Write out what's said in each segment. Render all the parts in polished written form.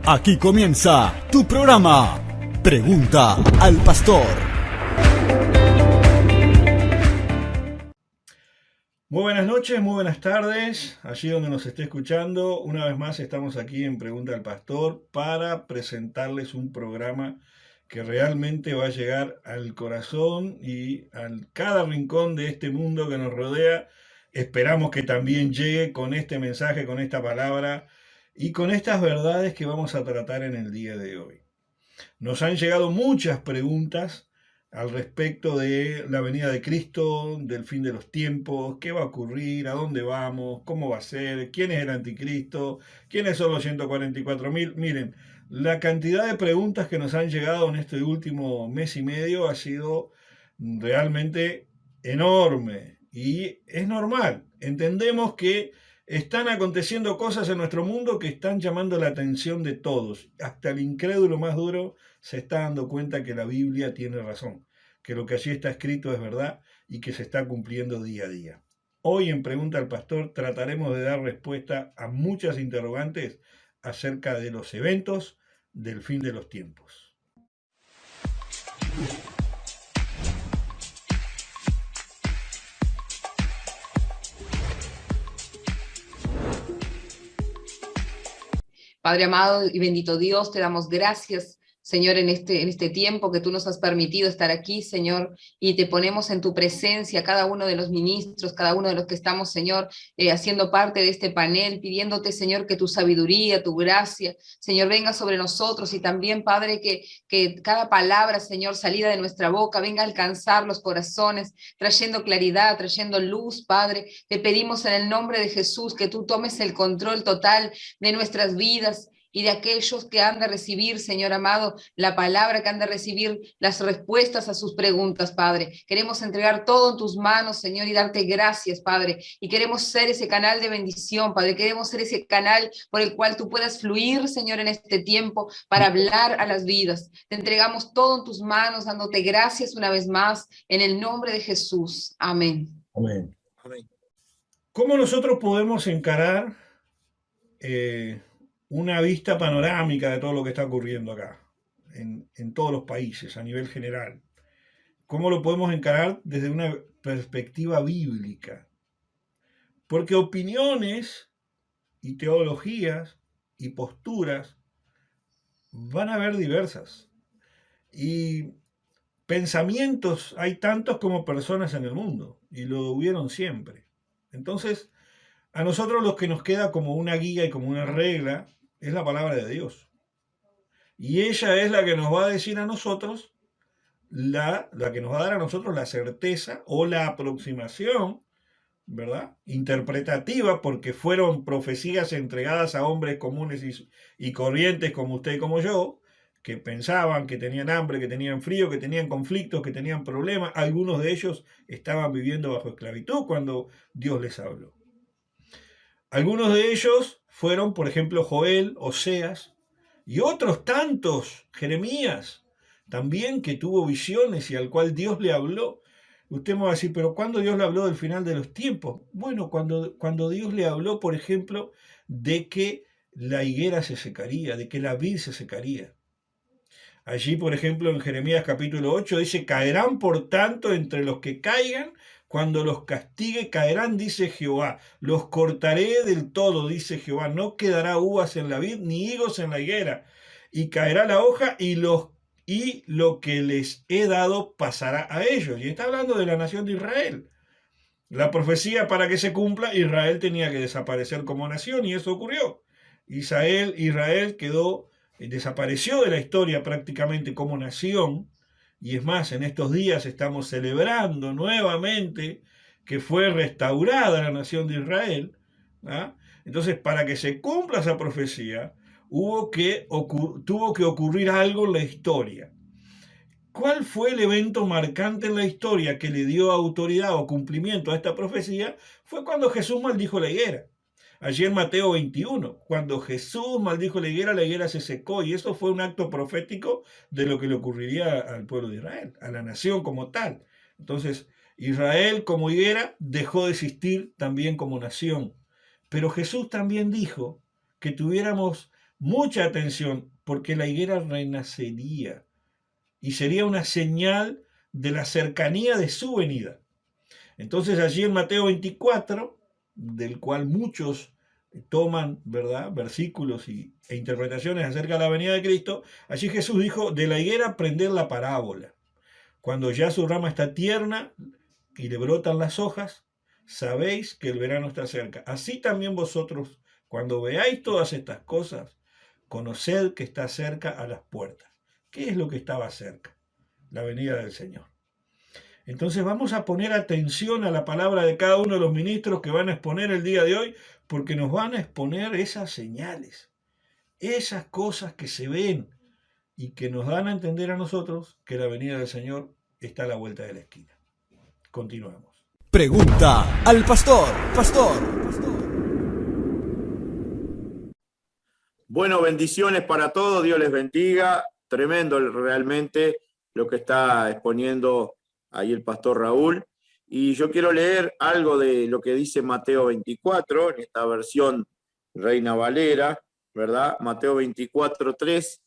Aquí comienza tu programa, Pregunta al Pastor. Muy buenas noches, muy buenas tardes, allí donde nos esté escuchando. Una vez más estamos aquí en Pregunta al Pastor para presentarles un programa que realmente va a llegar al corazón y a cada rincón de este mundo que nos rodea. Esperamos que también llegue con este mensaje, con esta palabra y con estas verdades que vamos a tratar en el día de hoy. Nos han llegado muchas preguntas al respecto de la venida de Cristo, del fin de los tiempos, qué va a ocurrir, a dónde vamos, cómo va a ser, quién es el anticristo, quiénes son los 144.000. Miren, la cantidad de preguntas que nos han llegado en este último mes y medio ha sido realmente enorme y es normal. Entendemos que están aconteciendo cosas en nuestro mundo que están llamando la atención de todos. Hasta el incrédulo más duro se está dando cuenta que la Biblia tiene razón, que lo que allí está escrito es verdad y que se está cumpliendo día a día. Hoy en Pregunta al Pastor trataremos de dar respuesta a muchas interrogantes acerca de los eventos del fin de los tiempos. Padre amado y bendito Dios, te damos gracias, Señor, en este tiempo que tú nos has permitido estar aquí, Señor, y te ponemos en tu presencia cada uno de los ministros, cada uno de los que estamos, Señor, haciendo parte de este panel, pidiéndote, Señor, que tu sabiduría, tu gracia, Señor, venga sobre nosotros y también, Padre, que cada palabra, Señor, salida de nuestra boca venga a alcanzar los corazones, trayendo claridad, trayendo luz, Padre. Te pedimos en el nombre de Jesús que tú tomes el control total de nuestras vidas y de aquellos que han de recibir, Señor amado, la palabra, que han de recibir las respuestas a sus preguntas, Padre. Queremos entregar todo en tus manos, Señor, y darte gracias, Padre. Y queremos ser ese canal de bendición, Padre. Queremos ser ese canal por el cual tú puedas fluir, Señor, en este tiempo para hablar a las vidas. Te entregamos todo en tus manos, dándote gracias una vez más, en el nombre de Jesús. Amén. Amén. ¿Cómo nosotros podemos encarar una vista panorámica de todo lo que está ocurriendo acá, en todos los países, a nivel general? ¿Cómo lo podemos encarar desde una perspectiva bíblica? Porque opiniones y teologías y posturas van a haber diversas. Y pensamientos hay tantos como personas en el mundo, y lo hubieron siempre. Entonces, a nosotros lo que nos queda como una guía y como una regla es la palabra de Dios. Y ella es la que nos va a decir a nosotros, la que nos va a dar a nosotros la certeza o la aproximación, ¿verdad? Interpretativa, porque fueron profecías entregadas a hombres comunes y corrientes como usted y como yo, que pensaban que tenían hambre, que tenían frío, que tenían conflictos, que tenían problemas. Algunos de ellos estaban viviendo bajo esclavitud cuando Dios les habló. Algunos de ellos fueron, por ejemplo, Joel, Oseas y otros tantos, Jeremías, también, que tuvo visiones y al cual Dios le habló. Usted me va a decir, pero ¿cuándo Dios le habló del final de los tiempos? Bueno, cuando Dios le habló, por ejemplo, de que la higuera se secaría, de que la vid se secaría. Allí, por ejemplo, en Jeremías capítulo 8 dice, caerán por tanto entre los que caigan, cuando los castigue caerán, dice Jehová. Los cortaré del todo, dice Jehová. No quedará uvas en la vid, ni higos en la higuera. Y caerá la hoja y lo que les he dado pasará a ellos. Y está hablando de la nación de Israel. La profecía, para que se cumpla, Israel tenía que desaparecer como nación, y eso ocurrió. Israel desapareció de la historia prácticamente como nación, y es más, en estos días estamos celebrando nuevamente que fue restaurada la nación de Israel. ¿Ah? Entonces, para que se cumpla esa profecía, tuvo que ocurrir algo en la historia. ¿Cuál fue el evento marcante en la historia que le dio autoridad o cumplimiento a esta profecía? Fue cuando Jesús maldijo la higuera. Allí en Mateo 21, cuando Jesús maldijo la higuera se secó, y eso fue un acto profético de lo que le ocurriría al pueblo de Israel, a la nación como tal. Entonces, Israel como higuera dejó de existir también como nación. Pero Jesús también dijo que tuviéramos mucha atención, porque la higuera renacería y sería una señal de la cercanía de su venida. Entonces allí en Mateo 24, del cual muchos toman, ¿verdad?, versículos e interpretaciones acerca de la venida de Cristo, allí Jesús dijo, de la higuera prender la parábola. Cuando ya su rama está tierna y le brotan las hojas, sabéis que el verano está cerca. Así también vosotros, cuando veáis todas estas cosas, conoced que está cerca a las puertas. ¿Qué es lo que estaba cerca? La venida del Señor. Entonces vamos a poner atención a la palabra de cada uno de los ministros que van a exponer el día de hoy, porque nos van a exponer esas señales, esas cosas que se ven y que nos dan a entender a nosotros que la venida del Señor está a la vuelta de la esquina. Continuamos. Pregunta al pastor. Bueno, bendiciones para todos, Dios les bendiga. Tremendo realmente lo que está exponiendo ahí el pastor Raúl. Y yo quiero leer algo de lo que dice Mateo 24, en esta versión Reina Valera, ¿verdad? Mateo 24:3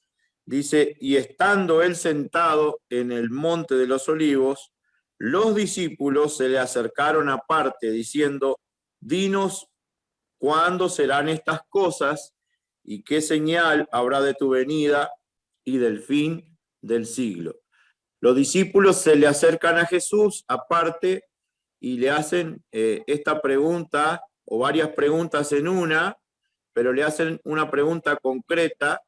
dice, y estando él sentado en el monte de los olivos, los discípulos se le acercaron aparte diciendo, dinos cuándo serán estas cosas y qué señal habrá de tu venida y del fin del siglo. Los discípulos se le acercan a Jesús aparte y le hacen esta pregunta o varias preguntas en una, pero le hacen una pregunta concreta,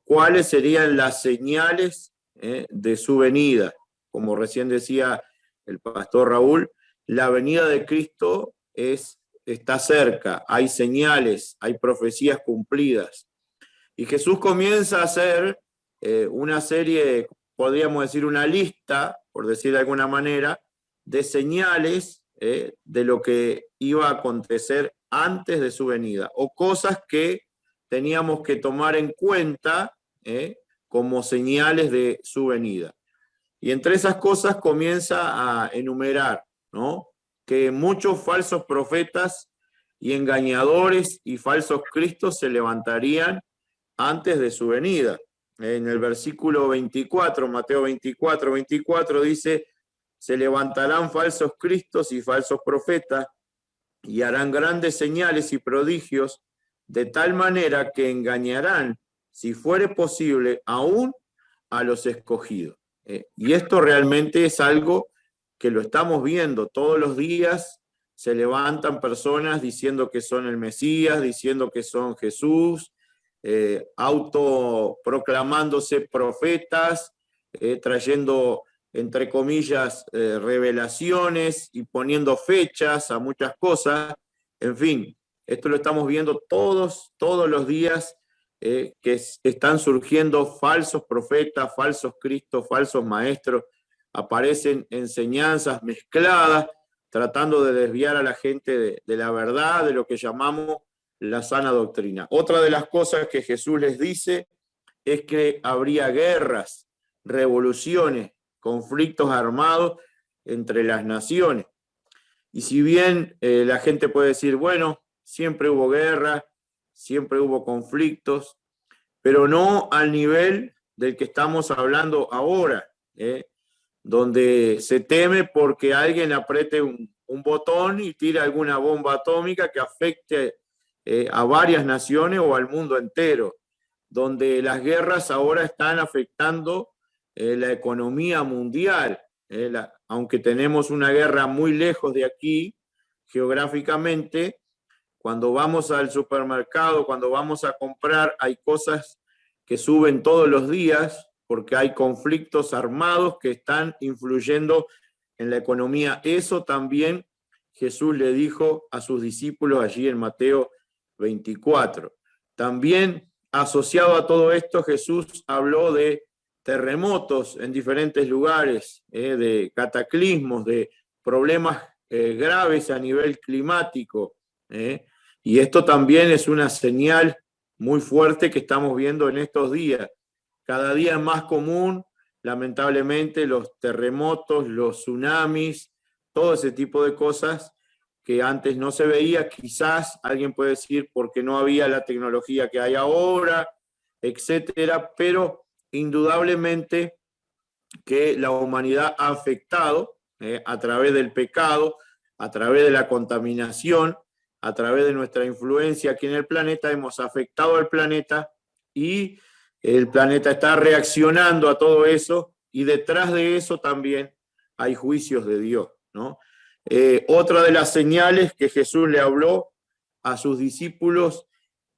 ¿cuáles serían las señales de su venida? Como recién decía el pastor Raúl, la venida de Cristo está cerca, hay señales, hay profecías cumplidas. Y Jesús comienza a hacer una serie, podríamos decir una lista, por decir de alguna manera, de señales de lo que iba a acontecer antes de su venida, o cosas que teníamos que tomar en cuenta como señales de su venida. Y entre esas cosas comienza a enumerar, ¿no?, que muchos falsos profetas y engañadores y falsos cristos se levantarían antes de su venida. En el versículo 24, Mateo 24 dice, se levantarán falsos cristos y falsos profetas y harán grandes señales y prodigios de tal manera que engañarán, si fuere posible, aún a los escogidos. Y esto realmente es algo que lo estamos viendo todos los días. Se levantan personas diciendo que son el Mesías, diciendo que son Jesús, autoproclamándose profetas, trayendo, entre comillas, revelaciones y poniendo fechas a muchas cosas. En fin, esto lo estamos viendo todos los días, que están surgiendo falsos profetas, falsos cristos, falsos maestros. Aparecen enseñanzas mezcladas, tratando de desviar a la gente de la verdad, de lo que llamamos la sana doctrina. Otra de las cosas que Jesús les dice es que habría guerras, revoluciones, conflictos armados entre las naciones. Y si bien la gente puede decir, bueno, siempre hubo guerra, siempre hubo conflictos, pero no al nivel del que estamos hablando ahora, donde se teme porque alguien apriete un botón y tire alguna bomba atómica que afecte a varias naciones o al mundo entero, donde las guerras ahora están afectando la economía mundial. Aunque tenemos una guerra muy lejos de aquí, geográficamente, cuando vamos al supermercado, cuando vamos a comprar, hay cosas que suben todos los días porque hay conflictos armados que están influyendo en la economía. Eso también Jesús le dijo a sus discípulos allí en Mateo 24. También asociado a todo esto, Jesús habló de terremotos en diferentes lugares, de cataclismos, de problemas graves a nivel climático. Y esto también es una señal muy fuerte que estamos viendo en estos días. Cada día es más común, lamentablemente, los terremotos, los tsunamis, todo ese tipo de cosas que antes no se veía. Quizás alguien puede decir porque no había la tecnología que hay ahora, etcétera, pero indudablemente que la humanidad ha afectado a través del pecado, a través de la contaminación, a través de nuestra influencia aquí en el planeta, hemos afectado al planeta y el planeta está reaccionando a todo eso, y detrás de eso también hay juicios de Dios, ¿no? Otra de las señales que Jesús le habló a sus discípulos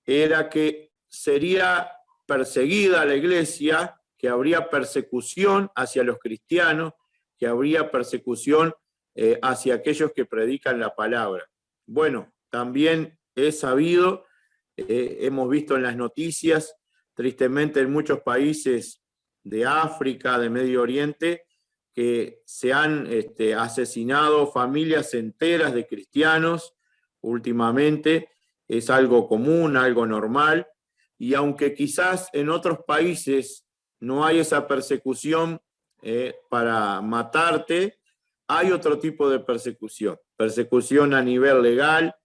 era que sería perseguida la iglesia, que habría persecución hacia los cristianos, que habría persecución hacia aquellos que predican la palabra. Bueno, también es sabido, hemos visto en las noticias, tristemente en muchos países de África, de Medio Oriente, que se han asesinado familias enteras de cristianos últimamente. Es algo común, algo normal, y aunque quizás en otros países no hay esa persecución para matarte, hay otro tipo de persecución. Persecución a nivel legal,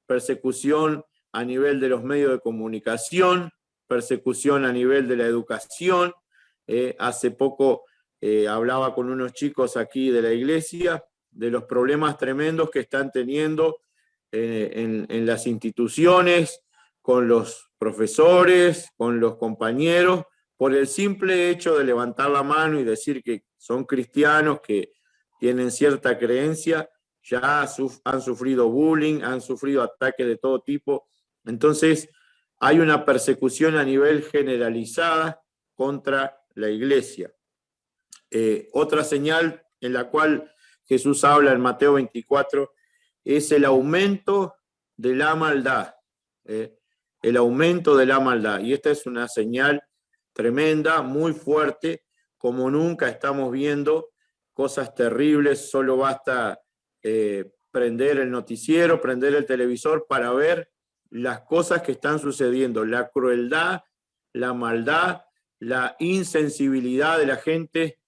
persecución a nivel de los medios de comunicación, persecución a nivel de la educación. Hace poco hablaba con unos chicos aquí de la iglesia de los problemas tremendos que están teniendo en las instituciones, con los profesores, con los compañeros, por el simple hecho de levantar la mano y decir que son cristianos, que tienen cierta creencia, ya han sufrido bullying, han sufrido ataques de todo tipo. Entonces, hay una persecución a nivel generalizada contra la iglesia. Otra señal en la cual Jesús habla en Mateo 24 es el aumento de la maldad. El aumento de la maldad. Y esta es una señal tremenda, muy fuerte, como nunca estamos viendo cosas terribles. Solo basta prender el noticiero, prender el televisor para ver las cosas que están sucediendo, la crueldad, la maldad, la insensibilidad de la gente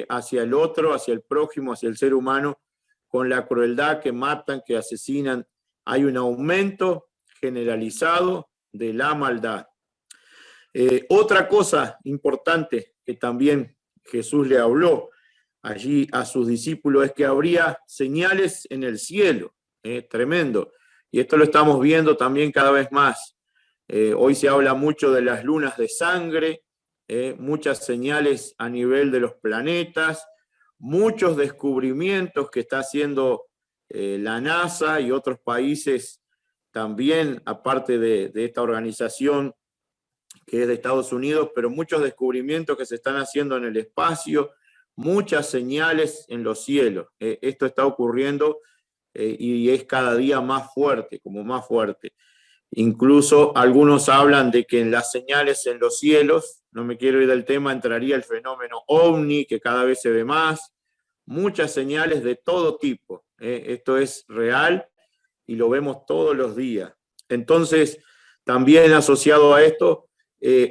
hacia el otro, hacia el prójimo, hacia el ser humano, con la crueldad, que matan, que asesinan. Hay un aumento generalizado de la maldad. Otra cosa importante que también Jesús le habló allí a sus discípulos es que habría señales en el cielo. Tremendo. Y esto lo estamos viendo también cada vez más. Hoy se habla mucho de las lunas de sangre, muchas señales a nivel de los planetas, muchos descubrimientos que está haciendo la NASA y otros países también, aparte de esta organización que es de Estados Unidos, pero muchos descubrimientos que se están haciendo en el espacio, muchas señales en los cielos. Esto está ocurriendo y es cada día más fuerte, como más fuerte. Incluso algunos hablan de que en las señales en los cielos, no me quiero ir del tema, entraría el fenómeno ovni, que cada vez se ve más, muchas señales de todo tipo. Esto es real y lo vemos todos los días. Entonces, también asociado a esto,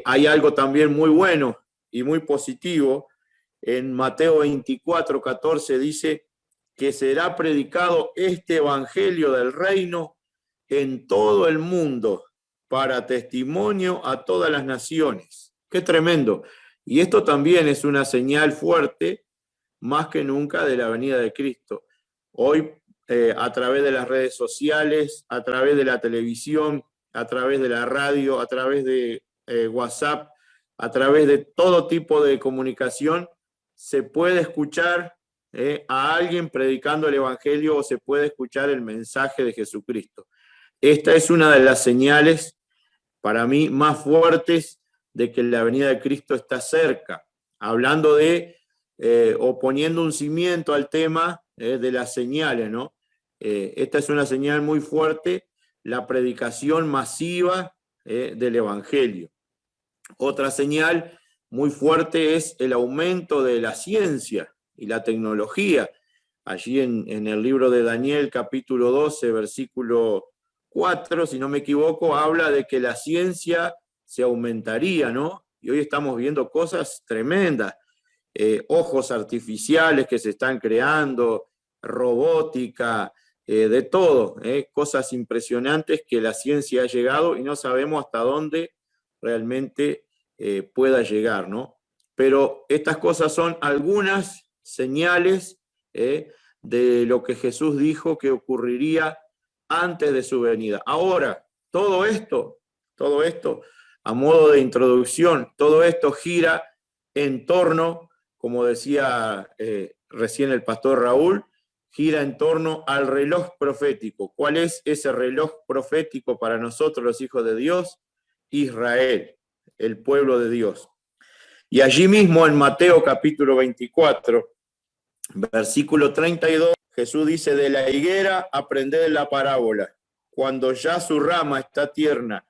hay algo también muy bueno y muy positivo. En Mateo 24, 14 dice que será predicado este evangelio del reino en todo el mundo para testimonio a todas las naciones. ¡Qué tremendo! Y esto también es una señal fuerte, más que nunca, de la venida de Cristo. Hoy, a través de las redes sociales, a través de la televisión, a través de la radio, a través de WhatsApp, a través de todo tipo de comunicación, se puede escuchar a alguien predicando el evangelio, o se puede escuchar el mensaje de Jesucristo. Esta es una de las señales, para mí, más fuertes de que la venida de Cristo está cerca. Hablando de, o poniendo un cimiento al tema de las señales, ¿no? Esta es una señal muy fuerte, la predicación masiva del evangelio. Otra señal muy fuerte es el aumento de la ciencia y la tecnología. Allí en el libro de Daniel, capítulo 12, versículo 4, si no me equivoco, habla de que la ciencia se aumentaría, ¿no? Y hoy estamos viendo cosas tremendas. Ojos artificiales que se están creando, robótica, de todo, cosas impresionantes que la ciencia ha llegado y no sabemos hasta dónde realmente pueda llegar, ¿no? Pero estas cosas son algunas señales de lo que Jesús dijo que ocurriría antes de su venida. Ahora, todo esto, a modo de introducción, todo esto gira en torno, como decía recién el pastor Raúl, gira en torno al reloj profético. ¿Cuál es ese reloj profético para nosotros, los hijos de Dios? Israel, el pueblo de Dios. Y allí mismo en Mateo capítulo 24, versículo 32, Jesús dice: de la higuera aprended la parábola. Cuando ya su rama está tierna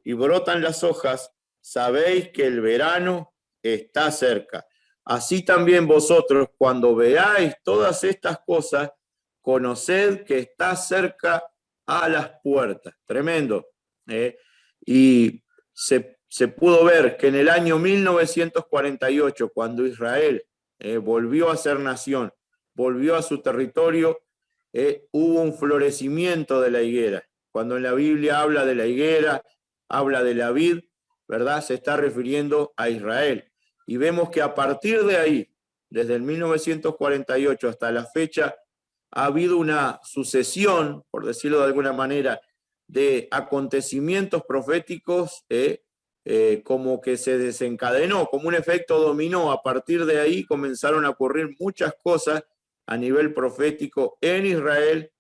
y brotan las hojas, sabéis que el verano está cerca. Así también vosotros, cuando veáis todas estas cosas, conoced que está cerca a las puertas. Tremendo. Y se pudo ver que en el año 1948, cuando Israel volvió a ser nación, volvió a su territorio, hubo un florecimiento de la higuera. Cuando en la Biblia habla de la higuera, habla de la vid, ¿verdad? Se está refiriendo a Israel. Y vemos que a partir de ahí, desde el 1948 hasta la fecha, ha habido una sucesión, por decirlo de alguna manera, de acontecimientos proféticos, como que se desencadenó, como un efecto dominó. A partir de ahí comenzaron a ocurrir muchas cosas a nivel profético en Israel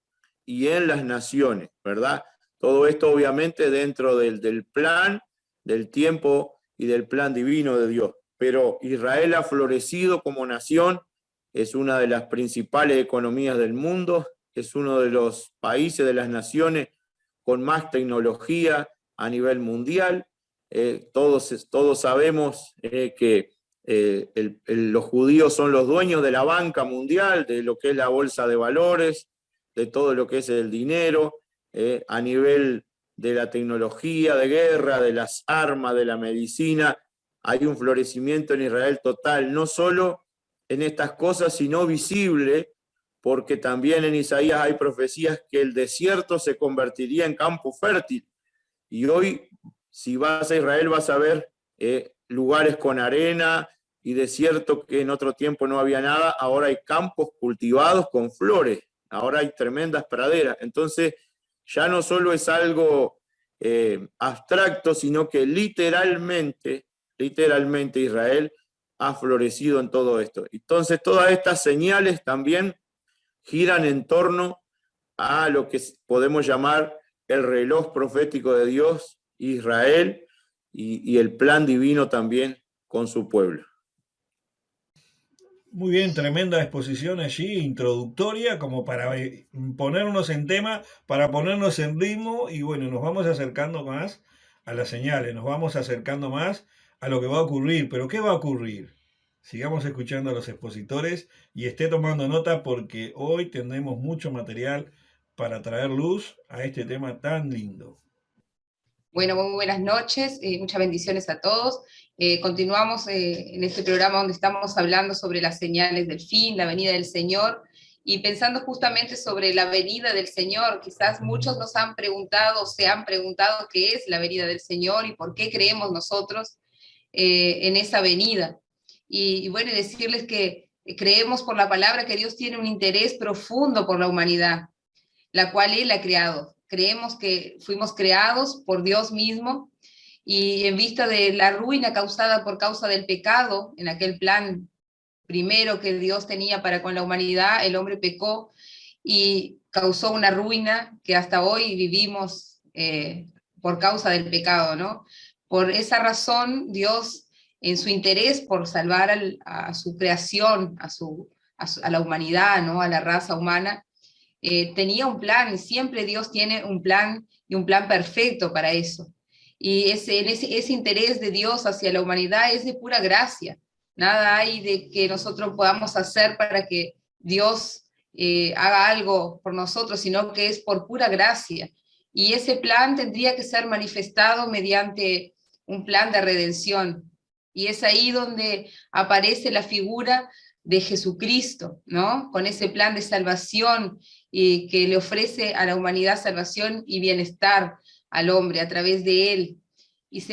y en las naciones, ¿verdad? Todo esto obviamente dentro del plan, del tiempo y del plan divino de Dios. Pero Israel ha florecido como nación, es una de las principales economías del mundo, es uno de los países de las naciones con más tecnología a nivel mundial. Todos sabemos que los judíos son los dueños de la banca mundial, de lo que es la bolsa de valores, de todo lo que es el dinero, a nivel de la tecnología de guerra, de las armas, de la medicina. Hay un florecimiento en Israel total, no solo en estas cosas, sino visible, porque también en Isaías hay profecías que el desierto se convertiría en campo fértil. Y hoy, si vas a Israel, vas a ver lugares con arena y desierto que en otro tiempo no había nada. Ahora hay campos cultivados con flores, ahora hay tremendas praderas. Entonces, ya no solo es algo abstracto, sino que literalmente Israel ha florecido en todo esto. Entonces, todas estas señales también giran en torno a lo que podemos llamar el reloj profético de Dios, Israel, y el plan divino también con su pueblo. Muy bien, tremenda exposición allí, introductoria, como para ponernos en tema, para ponernos en ritmo, y bueno, nos vamos acercando más a las señales, nos vamos acercando más a lo que va a ocurrir. Pero ¿qué va a ocurrir? Sigamos escuchando a los expositores y esté tomando nota, porque hoy tendremos mucho material para traer luz a este tema tan lindo. Bueno, muy buenas noches, muchas bendiciones a todos. Continuamos en este programa donde estamos hablando sobre las señales del fin, la venida del Señor, y pensando justamente sobre la venida del Señor. Quizás muchos nos han preguntado, se han preguntado qué es la venida del Señor y por qué creemos nosotros en esa venida. Y bueno, decirles que creemos por la palabra que Dios tiene un interés profundo por la humanidad, la cual Él ha creado. Creemos que fuimos creados por Dios mismo, y en vista de la ruina causada por causa del pecado, en aquel plan primero que Dios tenía para con la humanidad, el hombre pecó y causó una ruina que hasta hoy vivimos por causa del pecado, ¿no? Por esa razón, Dios, en su interés por salvar a su creación, a la humanidad, ¿no? A la raza humana, tenía un plan, y siempre Dios tiene un plan, y un plan perfecto para eso. Y ese interés de Dios hacia la humanidad es de pura gracia. Nada hay de que nosotros podamos hacer para que Dios haga algo por nosotros, sino que es por pura gracia. Y ese plan tendría que ser manifestado mediante un plan de redención. Y es ahí donde aparece la figura de Jesucristo, ¿no? Con ese plan de salvación que le ofrece a la humanidad salvación y bienestar al hombre a través de él. Y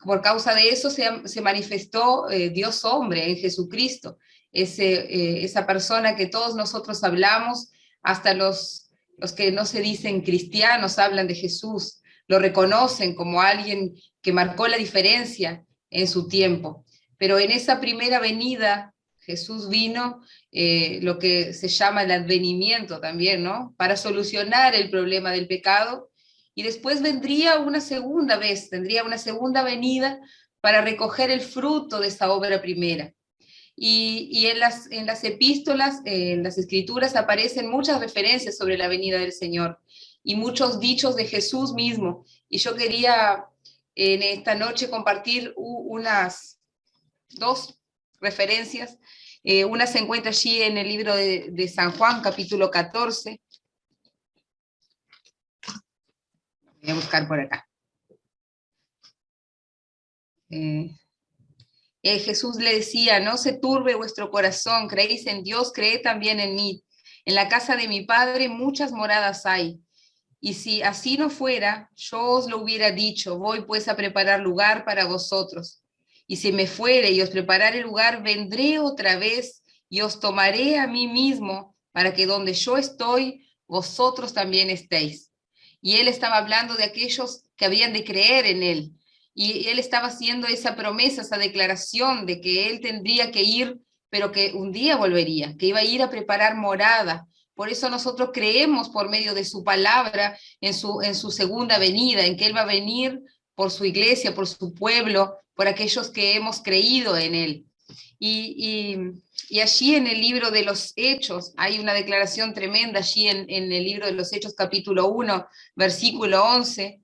por causa de eso se manifestó Dios hombre en Jesucristo, esa persona que todos nosotros hablamos, hasta los que no se dicen cristianos hablan de Jesús, lo reconocen como alguien que marcó la diferencia en su tiempo. Pero en esa primera venida, Jesús vino, lo que se llama el advenimiento también, ¿no? Para solucionar el problema del pecado, y después vendría una segunda vez, tendría una segunda venida para recoger el fruto de esa obra primera. Y en las epístolas, en las escrituras, aparecen muchas referencias sobre la venida del Señor y muchos dichos de Jesús mismo. Y yo quería en esta noche compartir unas dos referencias. Una se encuentra allí en el libro de San Juan, capítulo 14. Voy a buscar por acá. Jesús le decía, no se turbe vuestro corazón, creéis en Dios, creed también en mí. En la casa de mi Padre muchas moradas hay. Y si así no fuera, yo os lo hubiera dicho, voy pues a preparar lugar para vosotros. Y si me fuere y os preparare lugar, vendré otra vez y os tomaré a mí mismo, para que donde yo estoy, vosotros también estéis. Y él estaba hablando de aquellos que habían de creer en él. Y él estaba haciendo esa promesa, esa declaración de que él tendría que ir, pero que un día volvería, que iba a ir a preparar morada. Por eso nosotros creemos por medio de su palabra en su segunda venida, en que él va a venir por su iglesia, por su pueblo, por aquellos que hemos creído en él. Y allí en el libro de los Hechos hay una declaración tremenda, allí en el libro de los Hechos capítulo 1, versículo 11,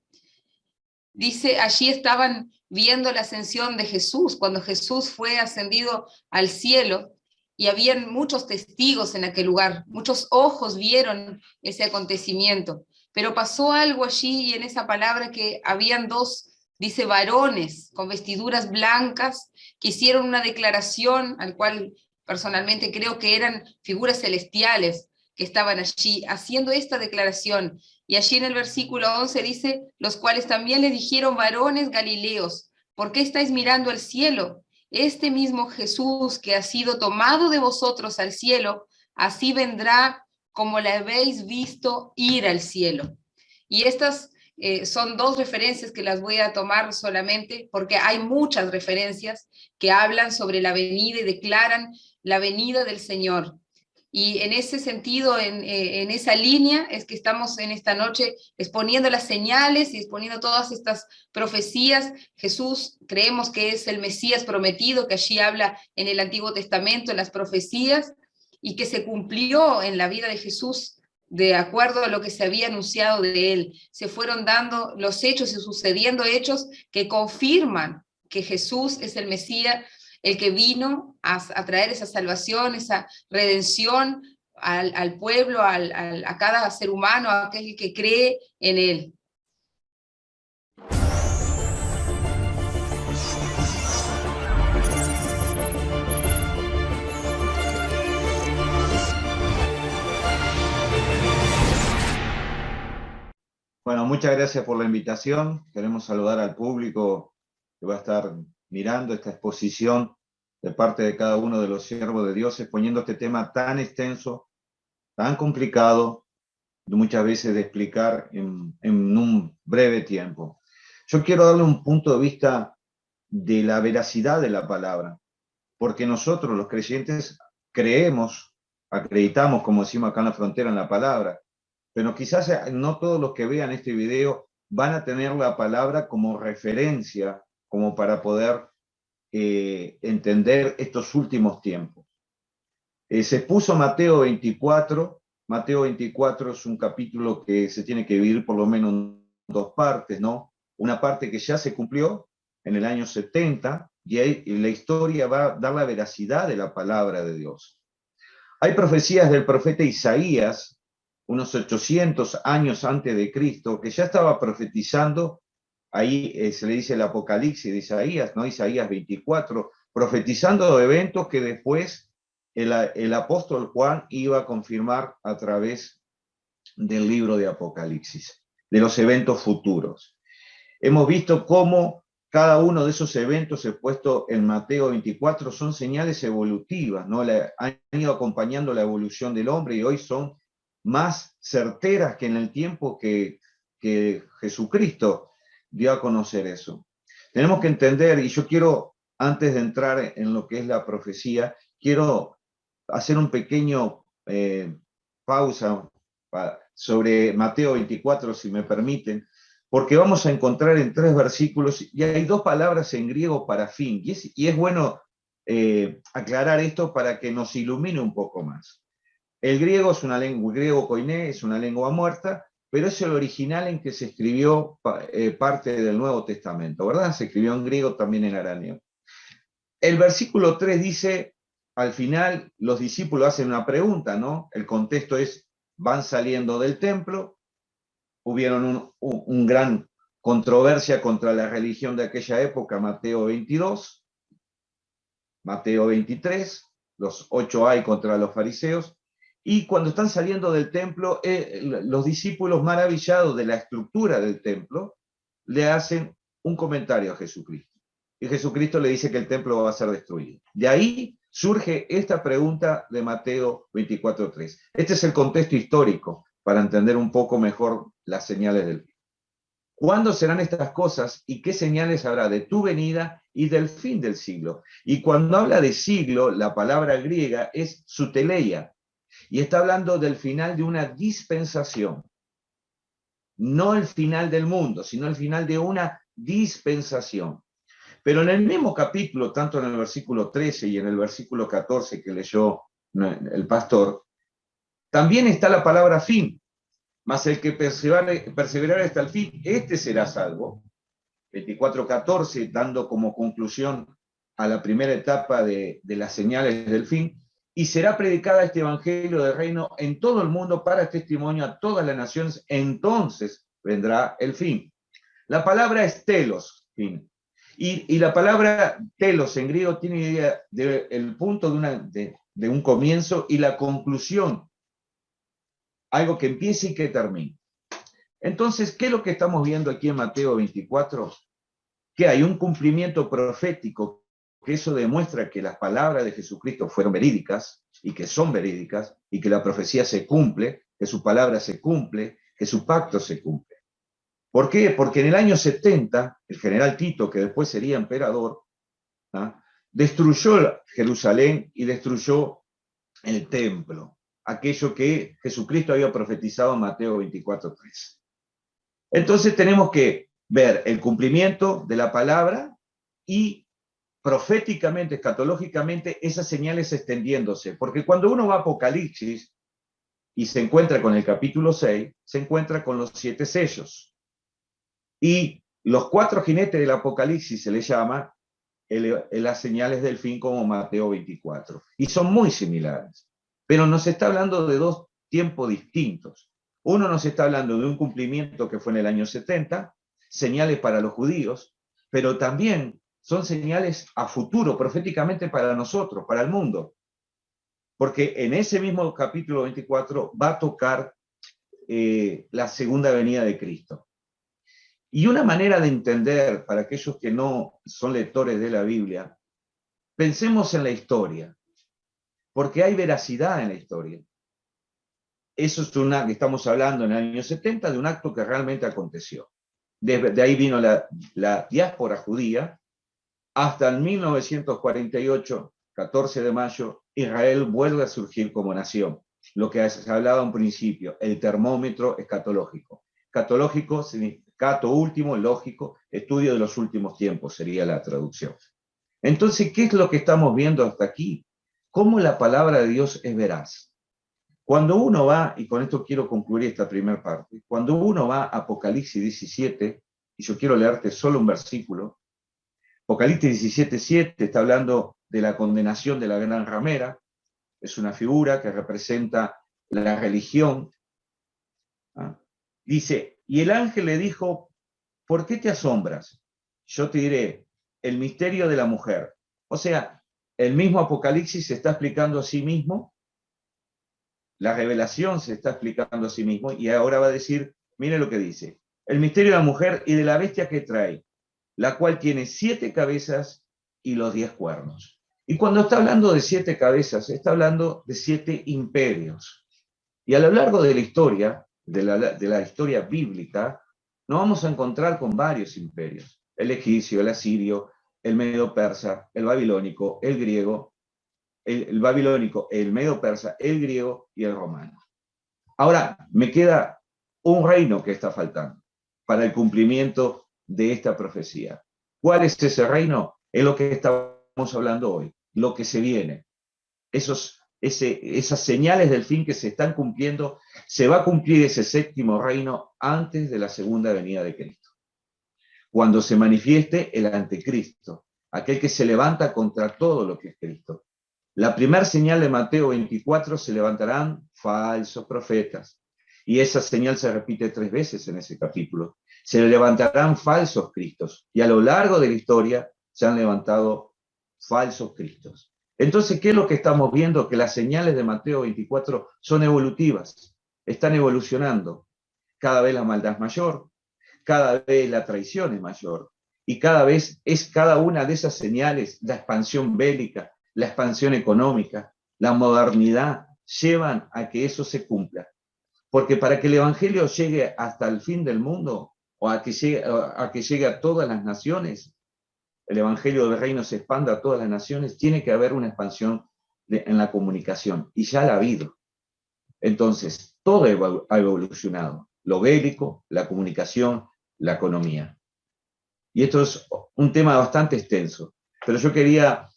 dice, allí estaban viendo la ascensión de Jesús, cuando Jesús fue ascendido al cielo, y habían muchos testigos en aquel lugar, muchos ojos vieron ese acontecimiento, pero pasó algo allí y en esa palabra que habían dos, dice, varones con vestiduras blancas que hicieron una declaración, al cual personalmente creo que eran figuras celestiales que estaban allí haciendo esta declaración. Y allí en el versículo 11 dice, los cuales también le dijeron, varones galileos, ¿por qué estáis mirando al cielo? Este mismo Jesús que ha sido tomado de vosotros al cielo, así vendrá como le habéis visto ir al cielo. Y estas son dos referencias que las voy a tomar solamente porque hay muchas referencias que hablan sobre la venida y declaran la venida del Señor. Y en ese sentido, en esa línea, es que estamos en esta noche exponiendo las señales y exponiendo todas estas profecías. Jesús creemos que es el Mesías prometido, que allí habla en el Antiguo Testamento, en las profecías, y que se cumplió en la vida de Jesús de acuerdo a lo que se había anunciado de él. Se fueron dando los hechos y sucediendo hechos que confirman que Jesús es el Mesías, el que vino a traer esa salvación, esa redención al pueblo, a cada ser humano, a aquel que cree en él. Bueno, muchas gracias por la invitación. Queremos saludar al público que va a estar mirando esta exposición de parte de cada uno de los siervos de Dios, exponiendo este tema tan extenso, tan complicado, muchas veces de explicar en un breve tiempo. Yo quiero darle un punto de vista de la veracidad de la palabra, porque nosotros los creyentes creemos, acreditamos, como decimos acá en la frontera, en la palabra, pero quizás no todos los que vean este video van a tener la palabra como referencia, como para poder entender estos últimos tiempos. Se expuso Mateo 24. Mateo 24 es un capítulo que se tiene que dividir por lo menos en dos partes, ¿no? Una parte que ya se cumplió en el año 70, y ahí la historia va a dar la veracidad de la palabra de Dios. Hay profecías del profeta Isaías, unos 800 años antes de Cristo, que ya estaba profetizando. Ahí se le dice el Apocalipsis de Isaías, ¿no? Isaías 24, profetizando eventos que después el apóstol Juan iba a confirmar a través del libro de Apocalipsis, de los eventos futuros. Hemos visto cómo cada uno de esos eventos expuestos en Mateo 24 son señales evolutivas, ¿no? Han ido acompañando la evolución del hombre y hoy son más certeras que en el tiempo que Jesucristo dio a conocer eso. Tenemos que entender, y yo quiero, antes de entrar en lo que es la profecía, quiero hacer un pequeño pausa sobre Mateo 24, si me permiten, porque vamos a encontrar en 3 versículos, y hay 2 palabras en griego para fin, y es bueno aclarar esto para que nos ilumine un poco más. El griego es una lengua, el griego koiné es una lengua muerta, pero es el original en que se escribió parte del Nuevo Testamento, ¿verdad? Se escribió en griego, también en arameo. El versículo 3 dice, al final, los discípulos hacen una pregunta, ¿no? El contexto es, van saliendo del templo, hubieron un gran controversia contra la religión de aquella época, Mateo 22, Mateo 23, los 8 hay contra los fariseos, y cuando están saliendo del templo, los discípulos maravillados de la estructura del templo, le hacen un comentario a Jesucristo. Y Jesucristo le dice que el templo va a ser destruido. De ahí surge esta pregunta de Mateo 24:3. Este es el contexto histórico para entender un poco mejor las señales del fin. ¿Cuándo serán estas cosas y qué señales habrá de tu venida y del fin del siglo? Y cuando habla de siglo, la palabra griega es zuteleia, y está hablando del final de una dispensación. No el final del mundo, sino el final de una dispensación. Pero en el mismo capítulo, tanto en el versículo 13 y en el versículo 14 que leyó el pastor, también está la palabra fin. Mas el que perseverar hasta el fin, este será salvo. 24:14, dando como conclusión a la primera etapa de las señales del fin, y será predicada este evangelio del reino en todo el mundo para testimonio a todas las naciones, entonces vendrá el fin. La palabra es telos, fin. Y la palabra telos en griego tiene idea del punto de un comienzo y la conclusión, algo que empiece y que termine. Entonces, ¿qué es lo que estamos viendo aquí en Mateo 24? Que hay un cumplimiento profético, que eso demuestra que las palabras de Jesucristo fueron verídicas y que son verídicas y que la profecía se cumple, que su palabra se cumple, que su pacto se cumple. ¿Por qué? Porque en el año 70, el general Tito, que después sería emperador, destruyó Jerusalén y destruyó el templo, aquello que Jesucristo había profetizado en Mateo 24:3. Entonces tenemos que ver el cumplimiento de la palabra y proféticamente, escatológicamente, esas señales extendiéndose. Porque cuando uno va a Apocalipsis y se encuentra con el capítulo 6, se encuentra con los 7 sellos. Y los 4 jinetes del Apocalipsis se les llama las señales del fin, como Mateo 24. Y son muy similares. Pero nos está hablando de 2 tiempos distintos. Uno nos está hablando de un cumplimiento que fue en el año 70, señales para los judíos, pero también son señales a futuro, proféticamente para nosotros, para el mundo. Porque en ese mismo capítulo 24 va a tocar la segunda venida de Cristo. Y una manera de entender, para aquellos que no son lectores de la Biblia, pensemos en la historia, porque hay veracidad en la historia. Eso es estamos hablando en el año 70 de un acto que realmente aconteció. De ahí vino la diáspora judía, hasta el 1948, 14 de mayo, Israel vuelve a surgir como nación. Lo que se hablaba en principio, el termómetro escatológico. Escatológico significa cato último, lógico, estudio de los últimos tiempos, sería la traducción. Entonces, ¿qué es lo que estamos viendo hasta aquí? ¿Cómo la palabra de Dios es veraz? Cuando uno va, y con esto quiero concluir esta primera parte, cuando uno va a Apocalipsis 17, y yo quiero leerte solo un versículo, Apocalipsis 17:7 está hablando de la condenación de la gran ramera, es una figura que representa la religión. Dice, y el ángel le dijo, ¿por qué te asombras? Yo te diré, el misterio de la mujer. O sea, el mismo Apocalipsis se está explicando a sí mismo, la revelación se está explicando a sí mismo, y ahora va a decir, mire lo que dice, el misterio de la mujer y de la bestia que trae, la cual tiene 7 cabezas y los 10 cuernos. Y cuando está hablando de 7 cabezas, está hablando de 7 imperios. Y a lo largo de la historia, de la historia bíblica, nos vamos a encontrar con varios imperios. El egipcio, el asirio, el medo-persa, el babilónico, el griego, el babilónico, el medo-persa, el griego y el romano. Ahora, me queda un reino que está faltando para el cumplimiento de esta profecía. ¿Cuál es ese reino? Es lo que estamos hablando hoy, lo que se viene. Esas señales del fin que se están cumpliendo, se va a cumplir ese 7º reino antes de la segunda venida de Cristo. Cuando se manifieste el anticristo, aquel que se levanta contra todo lo que es Cristo. La primera señal de Mateo 24, se levantarán falsos profetas. Y esa señal se repite 3 veces en ese capítulo. Se levantarán falsos cristos. Y a lo largo de la historia se han levantado falsos cristos. Entonces, ¿qué es lo que estamos viendo? Que las señales de Mateo 24 son evolutivas. Están evolucionando. Cada vez la maldad es mayor. Cada vez la traición es mayor. Y cada vez es cada una de esas señales, la expansión bélica, la expansión económica, la modernidad, llevan a que eso se cumpla. Porque para que el Evangelio llegue hasta el fin del mundo, o a que llegue a todas las naciones, el Evangelio del Reino se expanda a todas las naciones, tiene que haber una expansión en la comunicación, y ya la ha habido. Entonces, todo ha evolucionado, lo bélico, la comunicación, la economía. Y esto es un tema bastante extenso, pero yo quería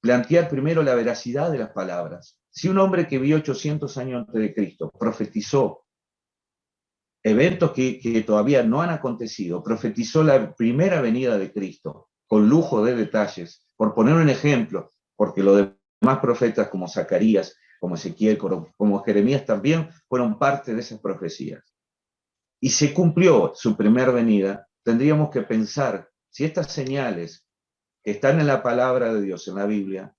plantear primero la veracidad de las palabras. Si un hombre que vivió 800 años antes de Cristo profetizó eventos que todavía no han acontecido, profetizó la primera venida de Cristo con lujo de detalles, por poner un ejemplo, porque los demás profetas como Zacarías, como Ezequiel, como Jeremías también fueron parte de esas profecías. Y se cumplió su primera venida, tendríamos que pensar si estas señales que están en la palabra de Dios, en la Biblia,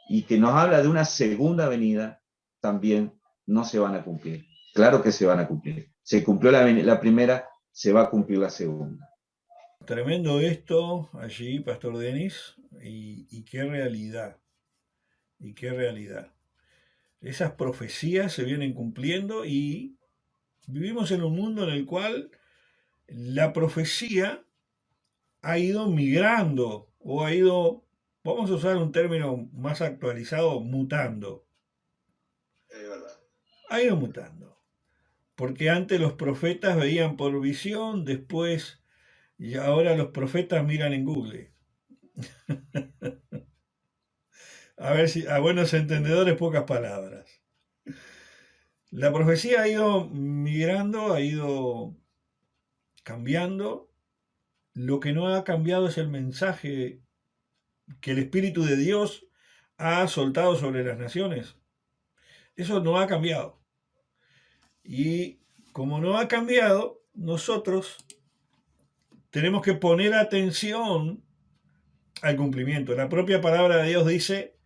y que nos habla de una segunda venida, también no se van a cumplir. Claro que se van a cumplir. Se cumplió la primera, se va a cumplir la segunda. Tremendo esto allí, Pastor Denis, y qué realidad, y qué realidad. Esas profecías se vienen cumpliendo y vivimos en un mundo en el cual la profecía ha ido migrando o ha ido, vamos a usar un término más actualizado, mutando. Es verdad. Ha ido mutando. Porque antes los profetas veían por visión, después, y ahora los profetas miran en Google. A ver si, a buenos entendedores, pocas palabras. La profecía ha ido migrando, ha ido cambiando. Lo que no ha cambiado es el mensaje que el Espíritu de Dios ha soltado sobre las naciones. Eso no ha cambiado. Y como no ha cambiado, nosotros tenemos que poner atención al cumplimiento. La propia palabra de Dios dice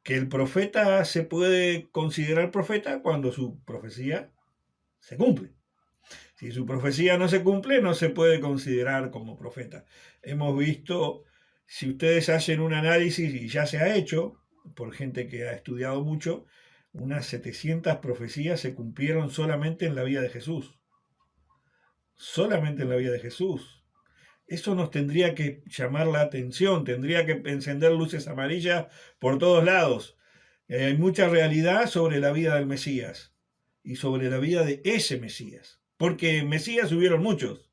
que el profeta se puede considerar profeta cuando su profecía se cumple. Si su profecía no se cumple, no se puede considerar como profeta. Hemos visto, si ustedes hacen un análisis, y ya se ha hecho por gente que ha estudiado mucho, unas 700 profecías se cumplieron solamente en la vida de Jesús. Solamente en la vida de Jesús. Eso nos tendría que llamar la atención, tendría que encender luces amarillas por todos lados. Hay mucha realidad sobre la vida del Mesías y sobre la vida de ese Mesías. Porque Mesías hubieron muchos.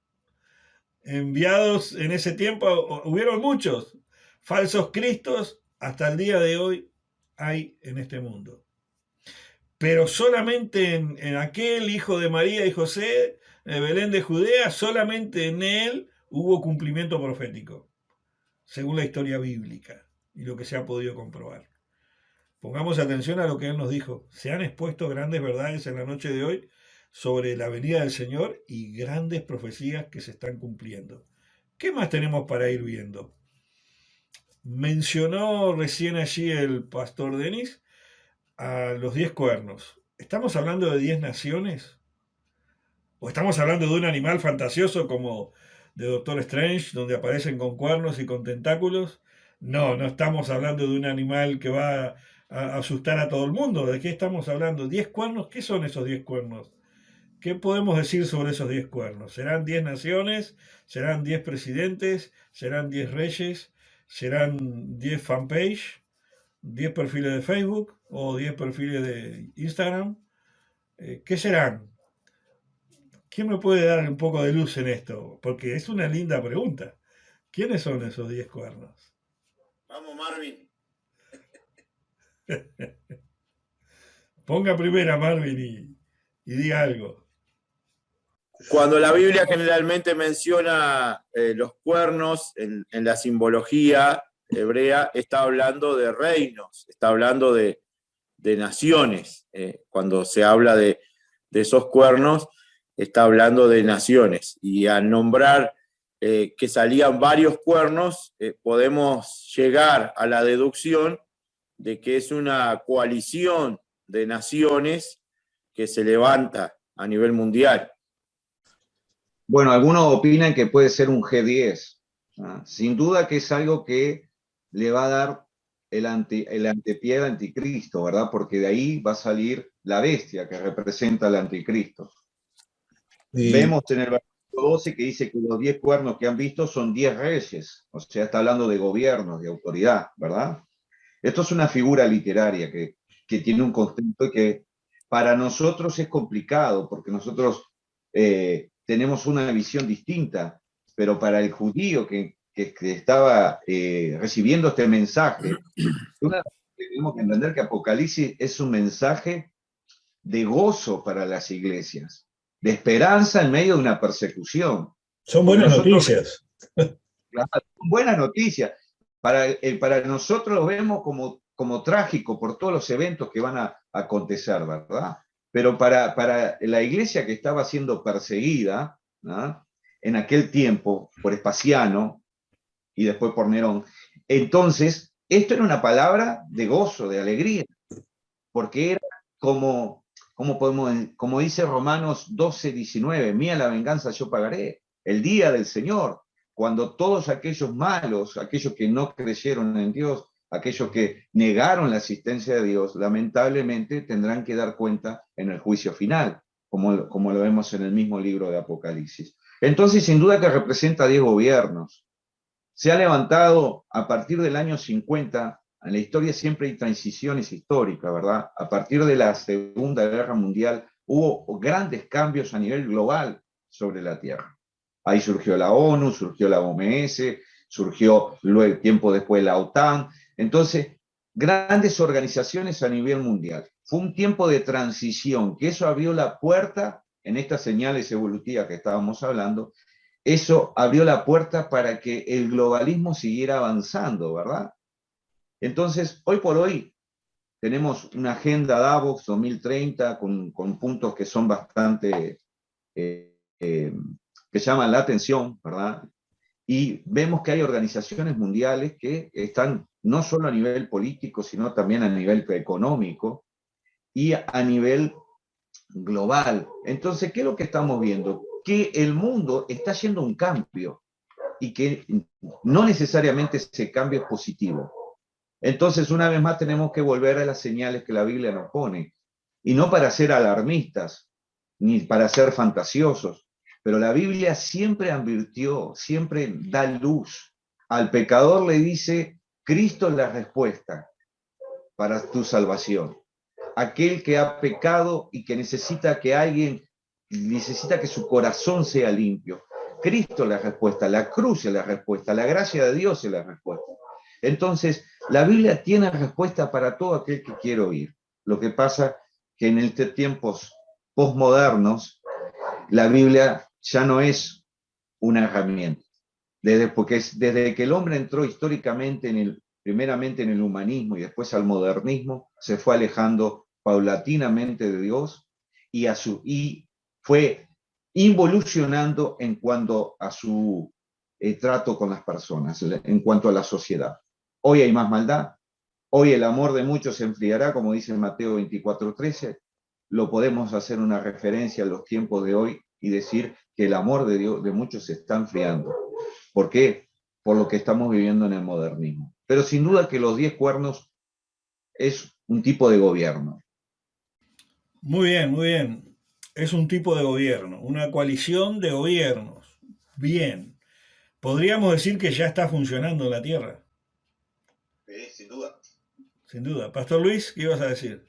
Enviados en ese tiempo hubieron muchos. Falsos cristos hasta el día de hoy hay en este mundo. Pero solamente en aquel hijo de María y José, de Belén de Judea, solamente en él hubo cumplimiento profético, según la historia bíblica y lo que se ha podido comprobar. Pongamos atención a lo que él nos dijo. Se han expuesto grandes verdades en la noche de hoy sobre la venida del Señor y grandes profecías que se están cumpliendo. ¿Qué más tenemos para ir viendo? Mencionó recién allí el pastor Denis a los 10 cuernos. ¿Estamos hablando de 10 naciones? ¿O estamos hablando de un animal fantasioso como de Doctor Strange, donde aparecen con cuernos y con tentáculos? No, no estamos hablando de un animal que va a asustar a todo el mundo. ¿De qué estamos hablando? ¿10 cuernos? ¿Qué son esos 10 cuernos? ¿Qué podemos decir sobre esos 10 cuernos? ¿Serán 10 naciones? ¿Serán 10 presidentes? ¿Serán 10 reyes? ¿Serán 10 fanpage? ¿10 perfiles de Facebook? ¿O 10 perfiles de Instagram? ¿Qué serán? ¿Quién me puede dar un poco de luz en esto? Porque es una linda pregunta. ¿Quiénes son esos 10 cuernos? Vamos, Marvin. Ponga primera, Marvin, y diga algo. Cuando la Biblia generalmente menciona los cuernos en la simbología hebrea, está hablando de reinos, está hablando de naciones. Cuando se habla de esos cuernos, está hablando de naciones. Y al nombrar que salían varios cuernos, podemos llegar a la deducción de que es una coalición de naciones que se levanta a nivel mundial. Bueno, algunos opinan que puede ser un G10. Sin duda que es algo que le va a dar el antepié al anticristo, ¿verdad? Porque de ahí va a salir la bestia que representa al anticristo. Vemos en el versículo 12 que dice que los 10 cuernos que han visto son 10 reyes, o sea, está hablando de gobiernos, de autoridad, ¿verdad? Esto es una figura literaria que tiene un contexto y que para nosotros es complicado, porque nosotros tenemos una visión distinta, pero para el judío que estaba recibiendo este mensaje, tenemos que entender que Apocalipsis es un mensaje de gozo para las iglesias, de esperanza en medio de una persecución. Son buenas noticias. Claro, buenas noticias. Para nosotros lo vemos como trágico por todos los eventos que van a acontecer, ¿verdad? Pero para la iglesia que estaba siendo perseguida, ¿no?, en aquel tiempo por Espasiano y después por Nerón, entonces esto era una palabra de gozo, de alegría, porque era como dice Romanos 12:19, mía la venganza yo pagaré, el día del Señor, cuando todos aquellos malos, aquellos que no creyeron en Dios, aquellos que negaron la asistencia de Dios, lamentablemente tendrán que dar cuenta en el juicio final, como lo vemos en el mismo libro de Apocalipsis. Entonces, sin duda que representa 10 gobiernos. Se ha levantado a partir del año 50, en la historia siempre hay transiciones históricas, ¿verdad? A partir de la Segunda Guerra Mundial hubo grandes cambios a nivel global sobre la Tierra. Ahí surgió la ONU, surgió la OMS, surgió luego, tiempo después la OTAN. Entonces, grandes organizaciones a nivel mundial. Fue un tiempo de transición, que eso abrió la puerta, en estas señales evolutivas que estábamos hablando, eso abrió la puerta para que el globalismo siguiera avanzando, ¿verdad? Entonces, hoy por hoy, tenemos una agenda Davos 2030 con puntos que son bastante, que llaman la atención, ¿verdad? Y vemos que hay organizaciones mundiales que están no solo a nivel político, sino también a nivel económico y a nivel global. Entonces, ¿qué es lo que estamos viendo? Que el mundo está haciendo un cambio y que no necesariamente ese cambio es positivo. Entonces, una vez más, tenemos que volver a las señales que la Biblia nos pone, y no para ser alarmistas, ni para ser fantasiosos, pero la Biblia siempre advirtió, siempre da luz. Al pecador le dice, Cristo es la respuesta para tu salvación. Aquel que ha pecado y que necesita que su corazón sea limpio. Cristo es la respuesta, la cruz es la respuesta, la gracia de Dios es la respuesta. Entonces, la Biblia tiene respuesta para todo aquel que quiere oír. Lo que pasa que en estos tiempos postmodernos, la Biblia ya no es una herramienta. Desde que el hombre entró históricamente primeramente en el humanismo y después al modernismo, se fue alejando paulatinamente de Dios y fue involucionando en cuanto a su trato con las personas, en cuanto a la sociedad. Hoy hay más maldad, hoy el amor de muchos se enfriará, como dice Mateo 24:13. Lo podemos hacer una referencia a los tiempos de hoy y decir que el amor de Dios de muchos se está enfriando. ¿Por qué? Por lo que estamos viviendo en el modernismo. Pero sin duda que los 10 cuernos es un tipo de gobierno. Muy bien, muy bien. Es un tipo de gobierno, una coalición de gobiernos. Bien. Podríamos decir que ya está funcionando en la Tierra, Sí, sin duda. sin duda. Pastor Luis, ¿qué ibas a decir?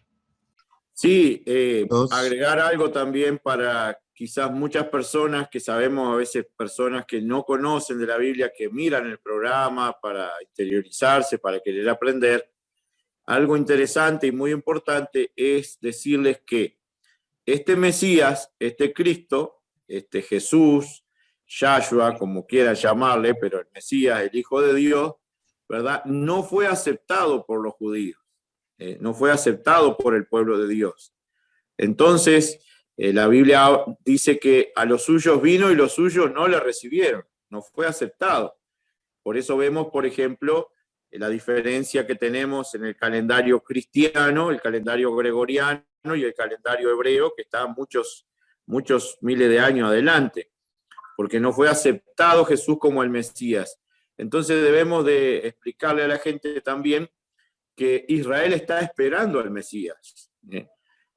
Sí, Dos. agregar algo también para quizás muchas personas que sabemos, a veces personas que no conocen de la Biblia, que miran el programa para interiorizarse, para querer aprender. Algo interesante y muy importante es decirles que este Mesías, este Cristo, este Jesús, Yahshua, como quieran llamarle, pero el Mesías, el Hijo de Dios, ¿verdad? No fue aceptado por los judíos, no fue aceptado por el pueblo de Dios. Entonces, la Biblia dice que a los suyos vino y los suyos no le recibieron, no fue aceptado. Por eso vemos, por ejemplo, la diferencia que tenemos en el calendario cristiano, el calendario gregoriano y el calendario hebreo, que está muchos miles de años adelante, porque no fue aceptado Jesús como el Mesías. Entonces debemos de explicarle a la gente también que Israel está esperando al Mesías.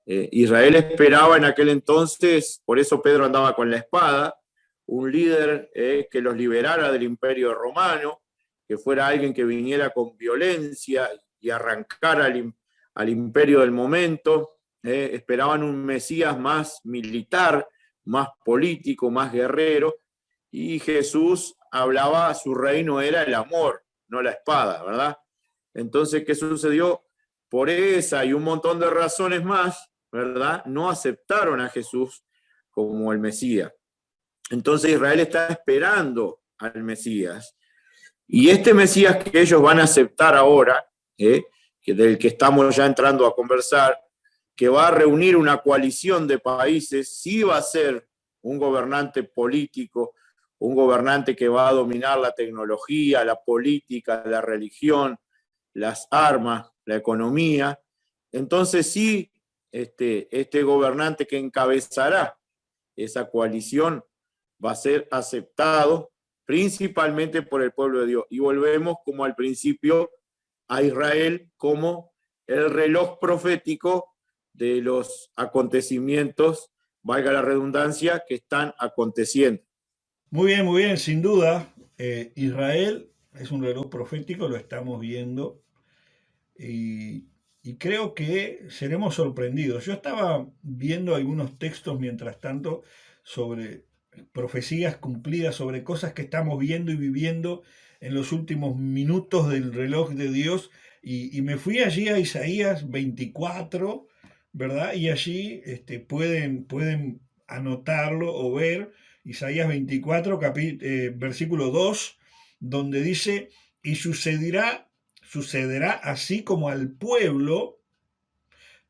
Israel esperaba en aquel entonces, por eso Pedro andaba con la espada, un líder que los liberara del imperio romano, que fuera alguien que viniera con violencia y arrancara al imperio del momento. Esperaban un Mesías más militar, más político, más guerrero, y Jesús hablaba, su reino era el amor, no la espada, ¿verdad? Entonces, ¿qué sucedió? Por esa y un montón de razones más, ¿verdad? No aceptaron a Jesús como el Mesías. Entonces Israel está esperando al Mesías. Y este Mesías que ellos van a aceptar ahora, del que estamos ya entrando a conversar, que va a reunir una coalición de países, sí va a ser un gobernante político, un gobernante que va a dominar la tecnología, la política, la religión, las armas, la economía. Entonces sí, este gobernante que encabezará esa coalición va a ser aceptado principalmente por el pueblo de Dios. Y volvemos como al principio a Israel como el reloj profético de los acontecimientos, valga la redundancia, que están aconteciendo. Muy bien, sin duda. Israel es un reloj profético, lo estamos viendo. Y creo que seremos sorprendidos. Yo estaba viendo algunos textos mientras tanto sobre profecías cumplidas, sobre cosas que estamos viendo y viviendo en los últimos minutos del reloj de Dios. Y me fui allí a Isaías 24, ¿verdad? Y allí pueden anotarlo o ver Isaías 24, versículo 2, donde dice, y sucederá así como al pueblo,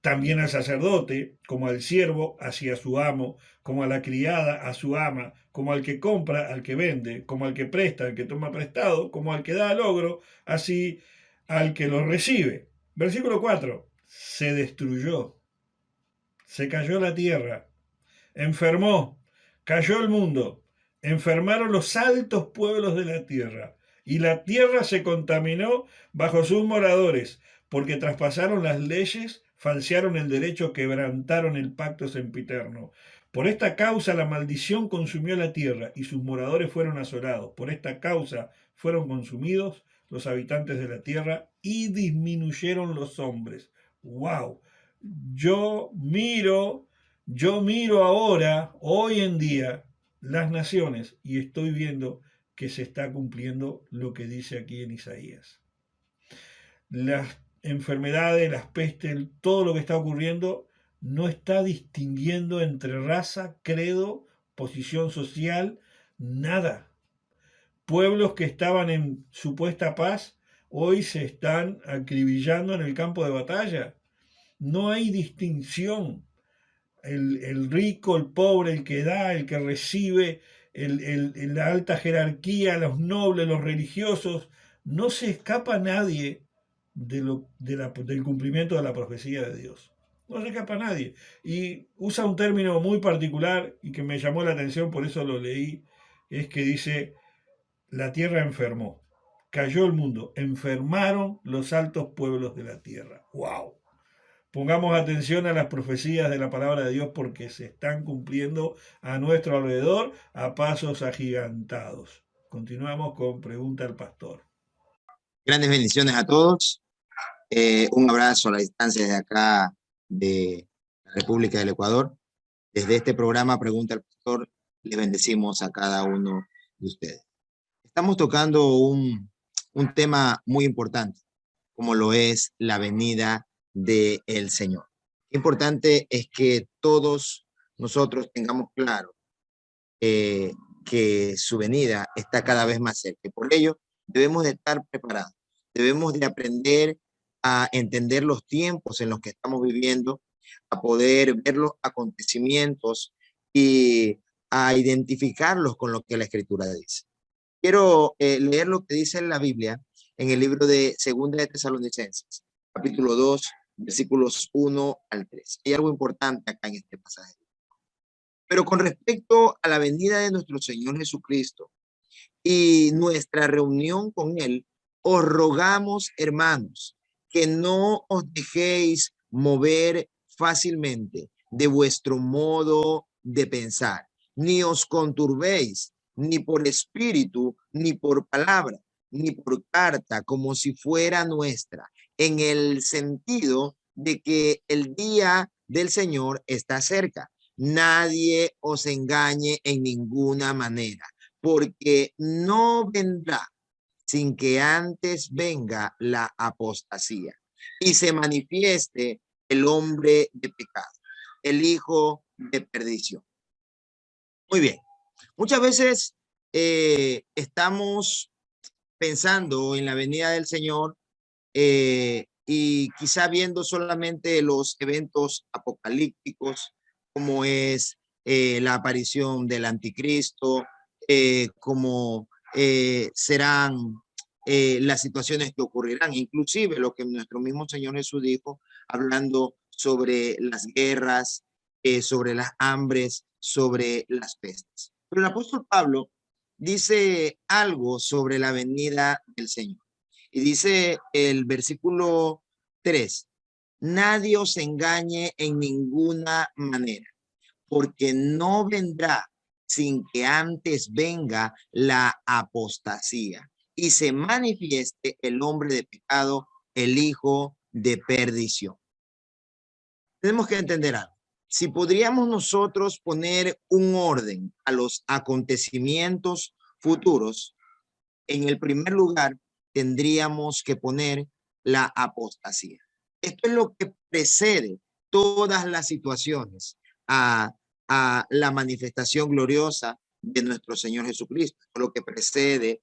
también al sacerdote, como al siervo hacia su amo, como a la criada a su ama, como al que compra al que vende, como al que presta al que toma prestado, como al que da al ogro, así al que lo recibe. Versículo 4. Se destruyó, se cayó la tierra, enfermó, cayó el mundo, enfermaron los altos pueblos de la tierra, y la tierra se contaminó bajo sus moradores, porque traspasaron las leyes, falsearon el derecho, quebrantaron el pacto sempiterno. Por esta causa la maldición consumió la tierra, y sus moradores fueron asolados. Por esta causa fueron consumidos los habitantes de la tierra, y disminuyeron los hombres. ¡Wow! Yo miro ahora, hoy en día, las naciones y estoy viendo que se está cumpliendo lo que dice aquí en Isaías. Las enfermedades, las pestes, todo lo que está ocurriendo no está distinguiendo entre raza, credo, posición social, nada. Pueblos que estaban en supuesta paz hoy se están acribillando en el campo de batalla. No hay distinción. El rico, el pobre, el que da, el que recibe, la alta jerarquía, los nobles, los religiosos, no se escapa nadie del cumplimiento de la profecía de Dios. No se escapa nadie. Y usa un término muy particular y que me llamó la atención, por eso lo leí, es que dice, la tierra enfermó, cayó el mundo, enfermaron los altos pueblos de la tierra. ¡Wow! Pongamos atención a las profecías de la palabra de Dios porque se están cumpliendo a nuestro alrededor a pasos agigantados. Continuamos con Pregunta al Pastor. Grandes bendiciones a todos. Un abrazo a la distancia desde acá de la República del Ecuador. Desde este programa Pregunta al Pastor, les bendecimos a cada uno de ustedes. Estamos tocando un tema muy importante, como lo es la venida del Señor. Importante es que todos nosotros tengamos claro que su venida está cada vez más cerca. Por ello, debemos de estar preparados. Debemos de aprender a entender los tiempos en los que estamos viviendo, a poder ver los acontecimientos y a identificarlos con lo que la Escritura dice. Quiero leer lo que dice en la Biblia en el libro de Segunda de Tesalonicenses, capítulo 2, versículos 1 al 3. Hay algo importante acá en este pasaje. Pero con respecto a la venida de nuestro Señor Jesucristo y nuestra reunión con Él, os rogamos, hermanos, que no os dejéis mover fácilmente de vuestro modo de pensar, ni os conturbéis, ni por espíritu, ni por palabra, ni por carta, como si fuera nuestra, en el sentido de que el día del Señor está cerca. Nadie os engañe en ninguna manera, porque no vendrá sin que antes venga la apostasía y se manifieste el hombre de pecado, el hijo de perdición. Muy bien. Muchas veces estamos pensando en la venida del Señor y quizá viendo solamente los eventos apocalípticos, como es la aparición del anticristo, como serán las situaciones que ocurrirán, inclusive lo que nuestro mismo Señor Jesús dijo, hablando sobre las guerras, sobre las hambres, sobre las pestes. Pero el apóstol Pablo dice algo sobre la venida del Señor. Y dice el versículo 3, nadie os engañe en ninguna manera, porque no vendrá sin que antes venga la apostasía y se manifieste el hombre de pecado, el hijo de perdición. Tenemos que entender algo. Si podríamos nosotros poner un orden a los acontecimientos futuros, en el primer lugar tendríamos que poner la apostasía. Esto es lo que precede todas las situaciones a la manifestación gloriosa de nuestro Señor Jesucristo, lo que precede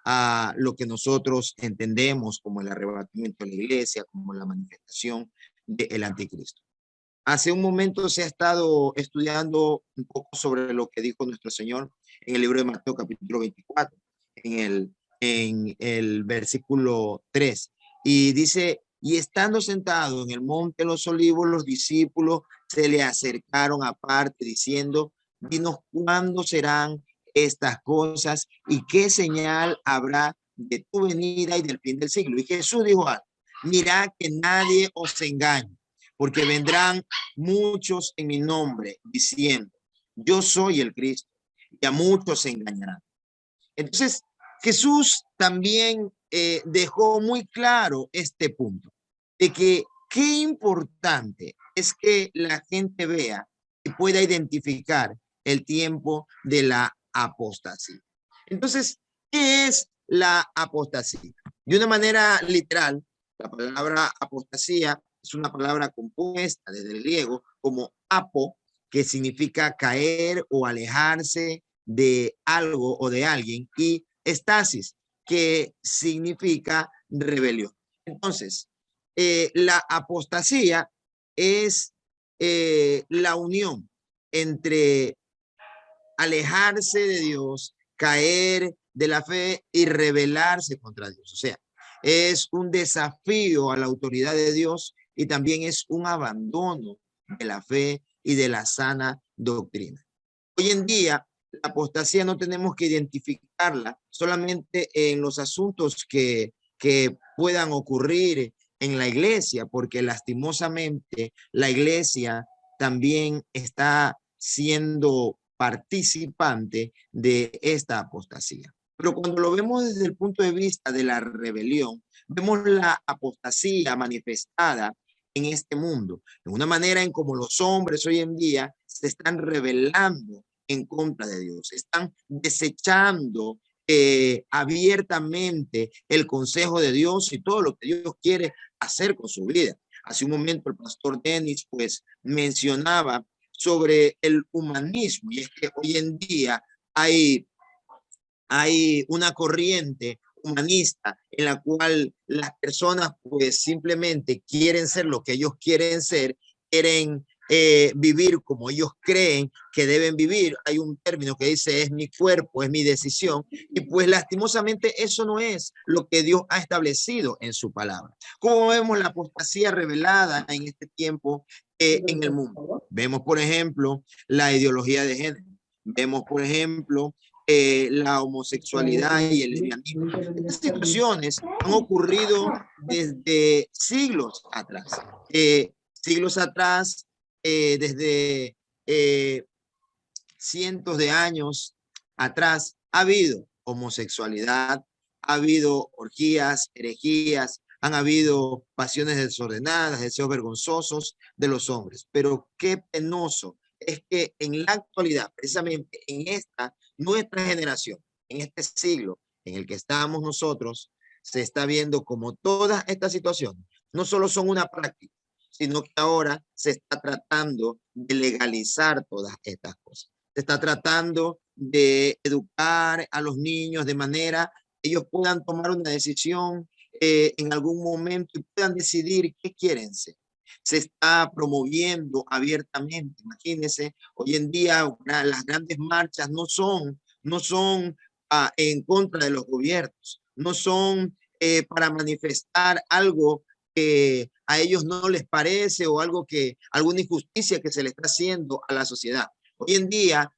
a lo que nosotros entendemos como el arrebatamiento de la iglesia, como la manifestación del anticristo. Hace un momento se ha estado estudiando un poco sobre lo que dijo nuestro Señor en el libro de Mateo capítulo 24, en el versículo 3, y dice, y estando sentado en el monte de los olivos, los discípulos se le acercaron aparte diciendo, dinos cuándo serán estas cosas y qué señal habrá de tu venida y del fin del siglo. Y Jesús dijo, mirad que nadie os engañe, porque vendrán muchos en mi nombre diciendo, yo soy el Cristo, y a muchos se engañarán. Entonces, Jesús también dejó muy claro este punto, de que qué importante es que la gente vea y pueda identificar el tiempo de la apostasía. Entonces, ¿qué es la apostasía? De una manera literal, la palabra apostasía es una palabra compuesta desde el griego como apo, que significa caer o alejarse de algo o de alguien, y estasis, que significa rebelión. Entonces, la apostasía es la unión entre alejarse de Dios, caer de la fe y rebelarse contra Dios. O sea, es un desafío a la autoridad de Dios y también es un abandono de la fe y de la sana doctrina. Hoy en día, la apostasía no tenemos que identificarla solamente en los asuntos que puedan ocurrir en la iglesia, porque lastimosamente la iglesia también está siendo participante de esta apostasía. Pero cuando lo vemos desde el punto de vista de la rebelión, vemos la apostasía manifestada en este mundo, de una manera en como los hombres hoy en día se están rebelando en contra de Dios, están desechando abiertamente el consejo de Dios y todo lo que Dios quiere hacer con su vida. Hace un momento el pastor Denis pues mencionaba sobre el humanismo, y es que hoy en día hay una corriente humanista en la cual las personas pues simplemente quieren ser lo que ellos quieren ser, quieren vivir como ellos creen que deben vivir. Hay un término que dice es mi cuerpo, es mi decisión, y pues lastimosamente eso no es lo que Dios ha establecido en su palabra. ¿Cómo vemos la apostasía revelada en este tiempo en el mundo? Vemos, por ejemplo, la ideología de género. Vemos, por ejemplo, la homosexualidad y el lesbianismo. Estas situaciones han ocurrido desde siglos atrás. Desde cientos de años atrás, ha habido homosexualidad, ha habido orgías, herejías, han habido pasiones desordenadas, deseos vergonzosos de los hombres. Pero qué penoso es que en la actualidad, precisamente en esta nuestra generación, en este siglo en el que estamos nosotros, se está viendo como todas estas situaciones no solo son una práctica, sino que ahora se está tratando de legalizar todas estas cosas. Se está tratando de educar a los niños de manera que ellos puedan tomar una decisión en algún momento y puedan decidir qué quieren ser. Se está promoviendo abiertamente. Imagínense, hoy en día las grandes marchas no son en contra de los gobiernos, no son para manifestar algo que a ellos no les parece o alguna injusticia que se le está haciendo a la sociedad. Hoy en día,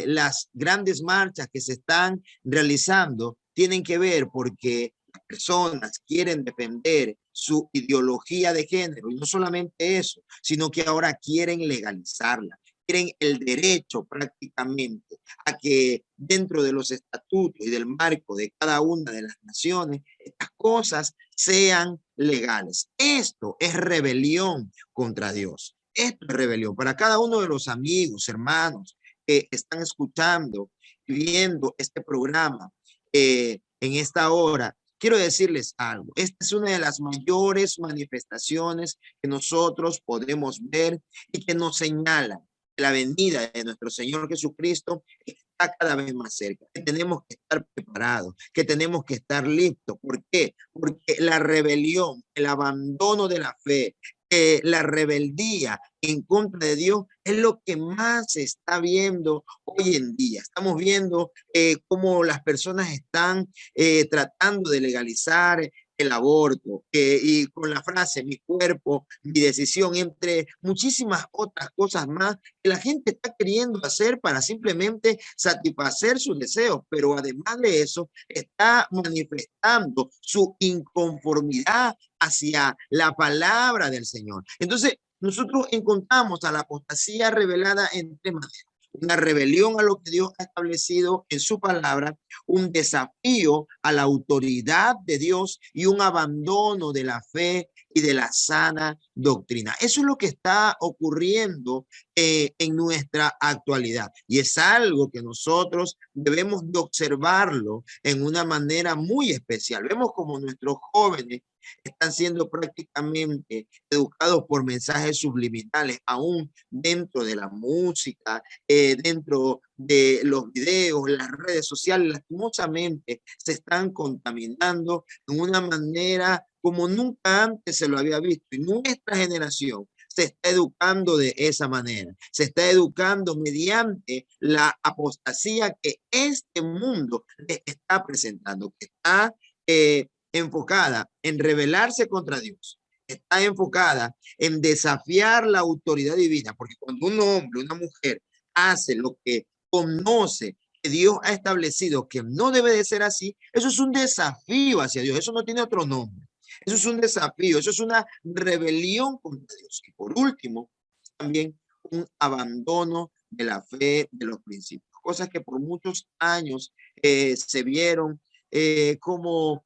las grandes marchas que se están realizando tienen que ver porque las personas quieren defender su ideología de género, y no solamente eso, sino que ahora quieren legalizarla, quieren el derecho prácticamente a que dentro de los estatutos y del marco de cada una de las naciones, estas cosas sean legales. Esto es rebelión contra Dios. Esto es rebelión. Para cada uno de los amigos, hermanos que están escuchando y viendo este programa en esta hora, quiero decirles algo. Esta es una de las mayores manifestaciones que nosotros podemos ver y que nos señalan que la venida de nuestro Señor Jesucristo está cada vez más cerca, que tenemos que estar preparados, que tenemos que estar listos. ¿Por qué? Porque la rebelión, el abandono de la fe, la rebeldía en contra de Dios es lo que más se está viendo hoy en día. Estamos viendo cómo las personas están tratando de legalizar el aborto y con la frase mi cuerpo, mi decisión, entre muchísimas otras cosas más que la gente está queriendo hacer para simplemente satisfacer sus deseos, pero además de eso está manifestando su inconformidad hacia la palabra del Señor. Entonces, nosotros encontramos a la apostasía revelada en tres maneras: una rebelión a lo que Dios ha establecido en su palabra, un desafío a la autoridad de Dios y un abandono de la fe y de la sana doctrina. Eso es lo que está ocurriendo en nuestra actualidad, y es algo que nosotros debemos de observarlo en una manera muy especial. Vemos como nuestros jóvenes están siendo prácticamente educados por mensajes subliminales, aún dentro de la música, dentro de los videos, las redes sociales. Lastimosamente se están contaminando de una manera como nunca antes se lo había visto. Y nuestra generación se está educando de esa manera. Se está educando mediante la apostasía que este mundo le está presentando, que está enfocada en rebelarse contra Dios. Está enfocada en desafiar la autoridad divina, porque cuando un hombre, una mujer hace lo que conoce que Dios ha establecido que no debe de ser así, eso es un desafío hacia Dios, eso no tiene otro nombre. Eso es un desafío, eso es una rebelión contra Dios. Y por último, también un abandono de la fe, de los principios. Cosas que por muchos años se vieron como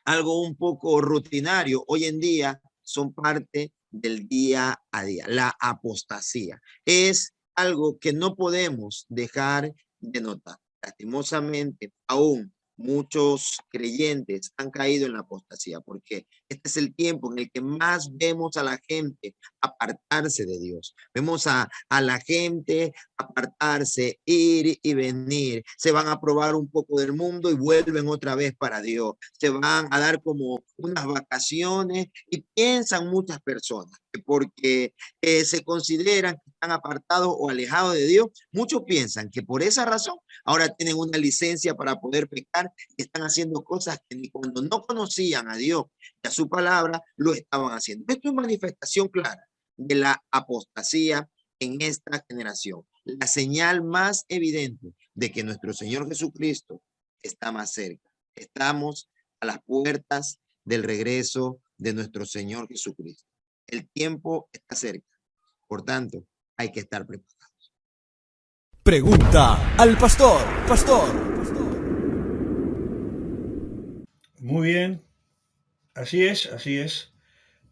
algo un poco rutinario, hoy en día son parte del día a día. La apostasía es algo que no podemos dejar de notar. Lastimosamente, aún muchos creyentes han caído en la apostasía, porque este es el tiempo en el que más vemos a la gente apartarse de Dios. Vemos a la gente apartarse, ir y venir. Se van a probar un poco del mundo y vuelven otra vez para Dios. Se van a dar como unas vacaciones y piensan muchas personas que porque se consideran que están apartados o alejados de Dios, muchos piensan que por esa razón ahora tienen una licencia para poder pecar y están haciendo cosas que ni cuando no conocían a Dios y a su palabra lo estaban haciendo. Esto es manifestación clara de la apostasía en esta generación. La señal más evidente de que nuestro Señor Jesucristo está más cerca. Estamos a las puertas del regreso de nuestro Señor Jesucristo. El tiempo está cerca. Por tanto, hay que estar preparados. Pregunta al pastor. Muy bien, así es, así es.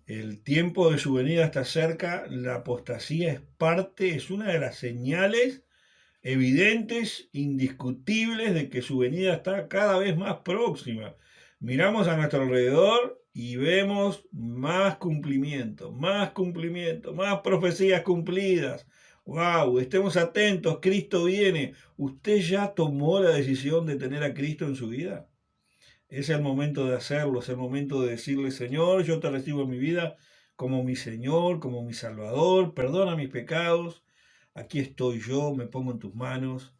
El tiempo de su venida está cerca, la apostasía es parte, es una de las señales evidentes, indiscutibles de que su venida está cada vez más próxima. Miramos a nuestro alrededor y vemos más cumplimiento, más profecías cumplidas. ¡Wow! Estemos atentos, Cristo viene. ¿Usted ya tomó la decisión de tener a Cristo en su vida? Es el momento de hacerlo, es el momento de decirle, Señor, yo te recibo en mi vida como mi Señor, como mi Salvador, perdona mis pecados, aquí estoy yo, me pongo en tus manos,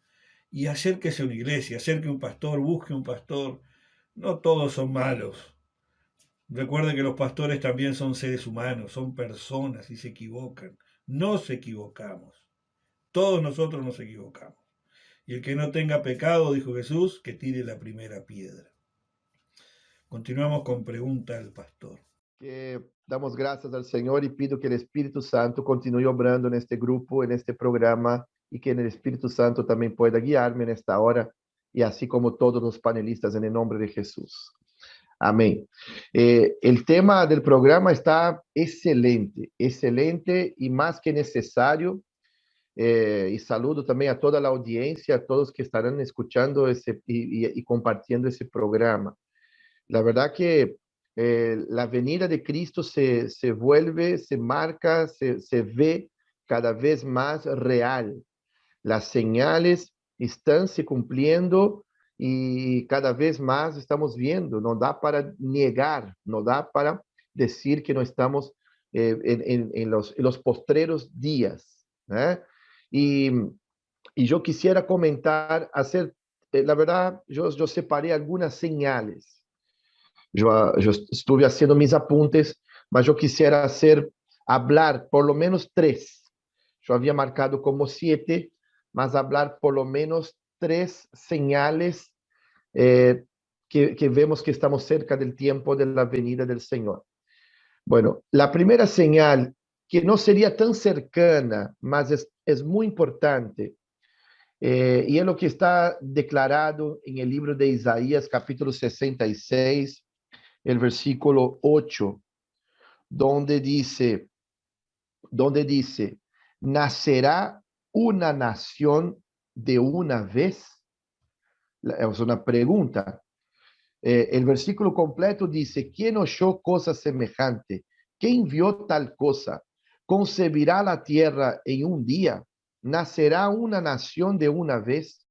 y acérquese a una iglesia, acerque a un pastor, busque un pastor. No todos son malos. Recuerde que los pastores también son seres humanos, son personas y se equivocan. Nos equivocamos. Todos nosotros nos equivocamos. Y el que no tenga pecado, dijo Jesús, que tire la primera piedra. Continuamos con pregunta al pastor. Que damos graças ao Senhor e pido que o Espírito Santo continue obrando neste grupo, neste programa, e que o Espírito Santo também pueda guiar-me nesta hora, e assim como todos os panelistas, em nome de Jesus. Amém. O tema do programa está excelente, excelente e mais que necessário. E saludo também a toda a audiência, a todos que estarão escutando e compartilhando esse programa. La verdad que la venida de Cristo se vuelve, se marca, se ve cada vez más real. Las señales están se cumpliendo y cada vez más estamos viendo. No da para negar, no da para decir que no estamos en los postreros días. Y yo quisiera comentar, la verdad, yo separé algunas señales. Yo estuve haciendo mis apuntes, mas yo quisiera hablar por lo menos 3. Yo había marcado como 7, mas hablar por lo menos 3 señales que vemos que estamos cerca del tiempo de la venida del Señor. Bueno, la primera señal, que no sería tan cercana, mas es muy importante, y es lo que está declarado en el libro de Isaías, capítulo 66, el versículo 8, donde dice, ¿nacerá una nación de una vez? Es una pregunta. El versículo completo dice, ¿quién oyó cosa semejante? ¿Quién vio tal cosa? ¿Concebirá la tierra en un día? ¿Nacerá una nación de una vez?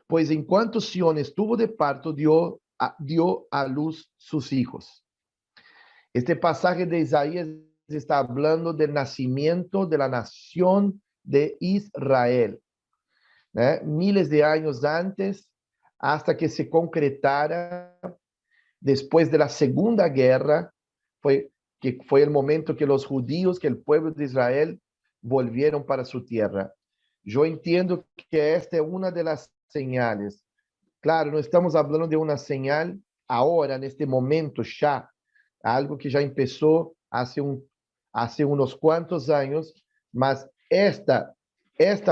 Pues en cuanto Sión estuvo de parto, dio a luz sus hijos. Este pasaje de Isaías está hablando del nacimiento de la nación de Israel, ¿eh? Miles de años antes, hasta que se concretara después de la Segunda Guerra, que fue el momento que los judíos, que el pueblo de Israel volvieron para su tierra. Yo entiendo que esta es una de las señales. Claro, no estamos hablando de una señal ahora, en este momento ya, algo que ya empezó hace unos cuantos años, mas esta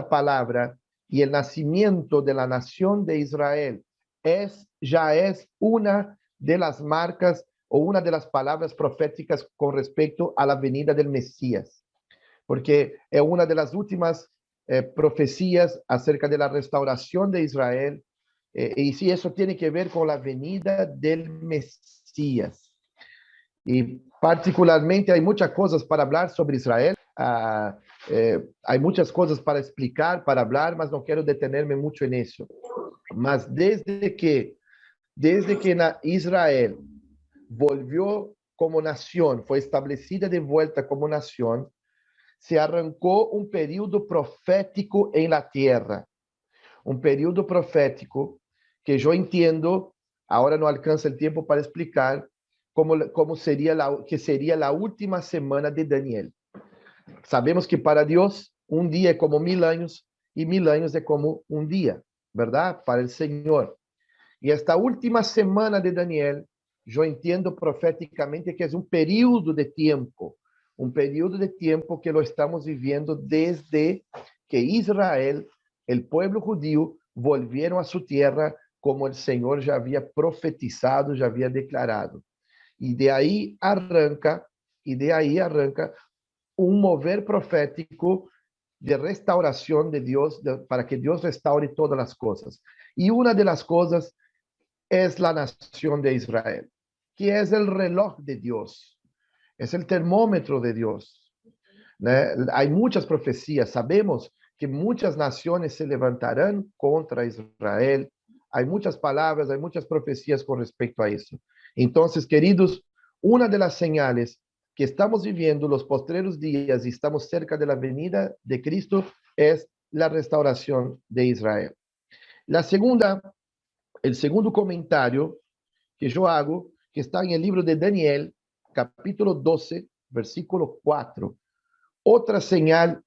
palabra y el nacimiento de la nación de Israel ya es una de las marcas o una de las palabras proféticas con respecto a la venida del Mesías, porque es una de las últimas profecías acerca de la restauración de Israel, y si eso tiene que ver con la venida del Mesías. Y particularmente hay muchas cosas para hablar sobre Israel, hay muchas cosas para explicar, para hablar, mas no quiero detenerme mucho en eso. Mas desde que Israel volvió como nación, fue establecida de vuelta como nación, se arrancó un periodo profético en la tierra. Un periodo profético que yo entiendo, ahora no alcanza el tiempo para explicar, como sería la última semana de Daniel. Sabemos que para Dios un día es como 1000 años y 1000 años es como un día, ¿verdad? Para el Señor. Y esta última semana de Daniel, yo entiendo proféticamente que es un periodo de tiempo que lo estamos viviendo desde que Israel, el pueblo judío, volvieron a su tierra como el Señor ya había profetizado, ya había declarado. Y de ahí arranca un mover profético de restauración de Dios, para que Dios restaure todas las cosas. Y una de las cosas es la nación de Israel, que es el reloj de Dios, es el termómetro de Dios, ¿no? Hay muchas profecías, sabemos que muchas naciones se levantarán contra Israel, hay muchas palabras, hay muchas profecías con respecto a eso. Entonces, queridos, una de las señales que estamos viviendo los postreros días y estamos cerca de la venida de Cristo es la restauración de Israel. El segundo comentario que yo hago, que está en el libro de Daniel, capítulo 12, versículo 4. Otra señal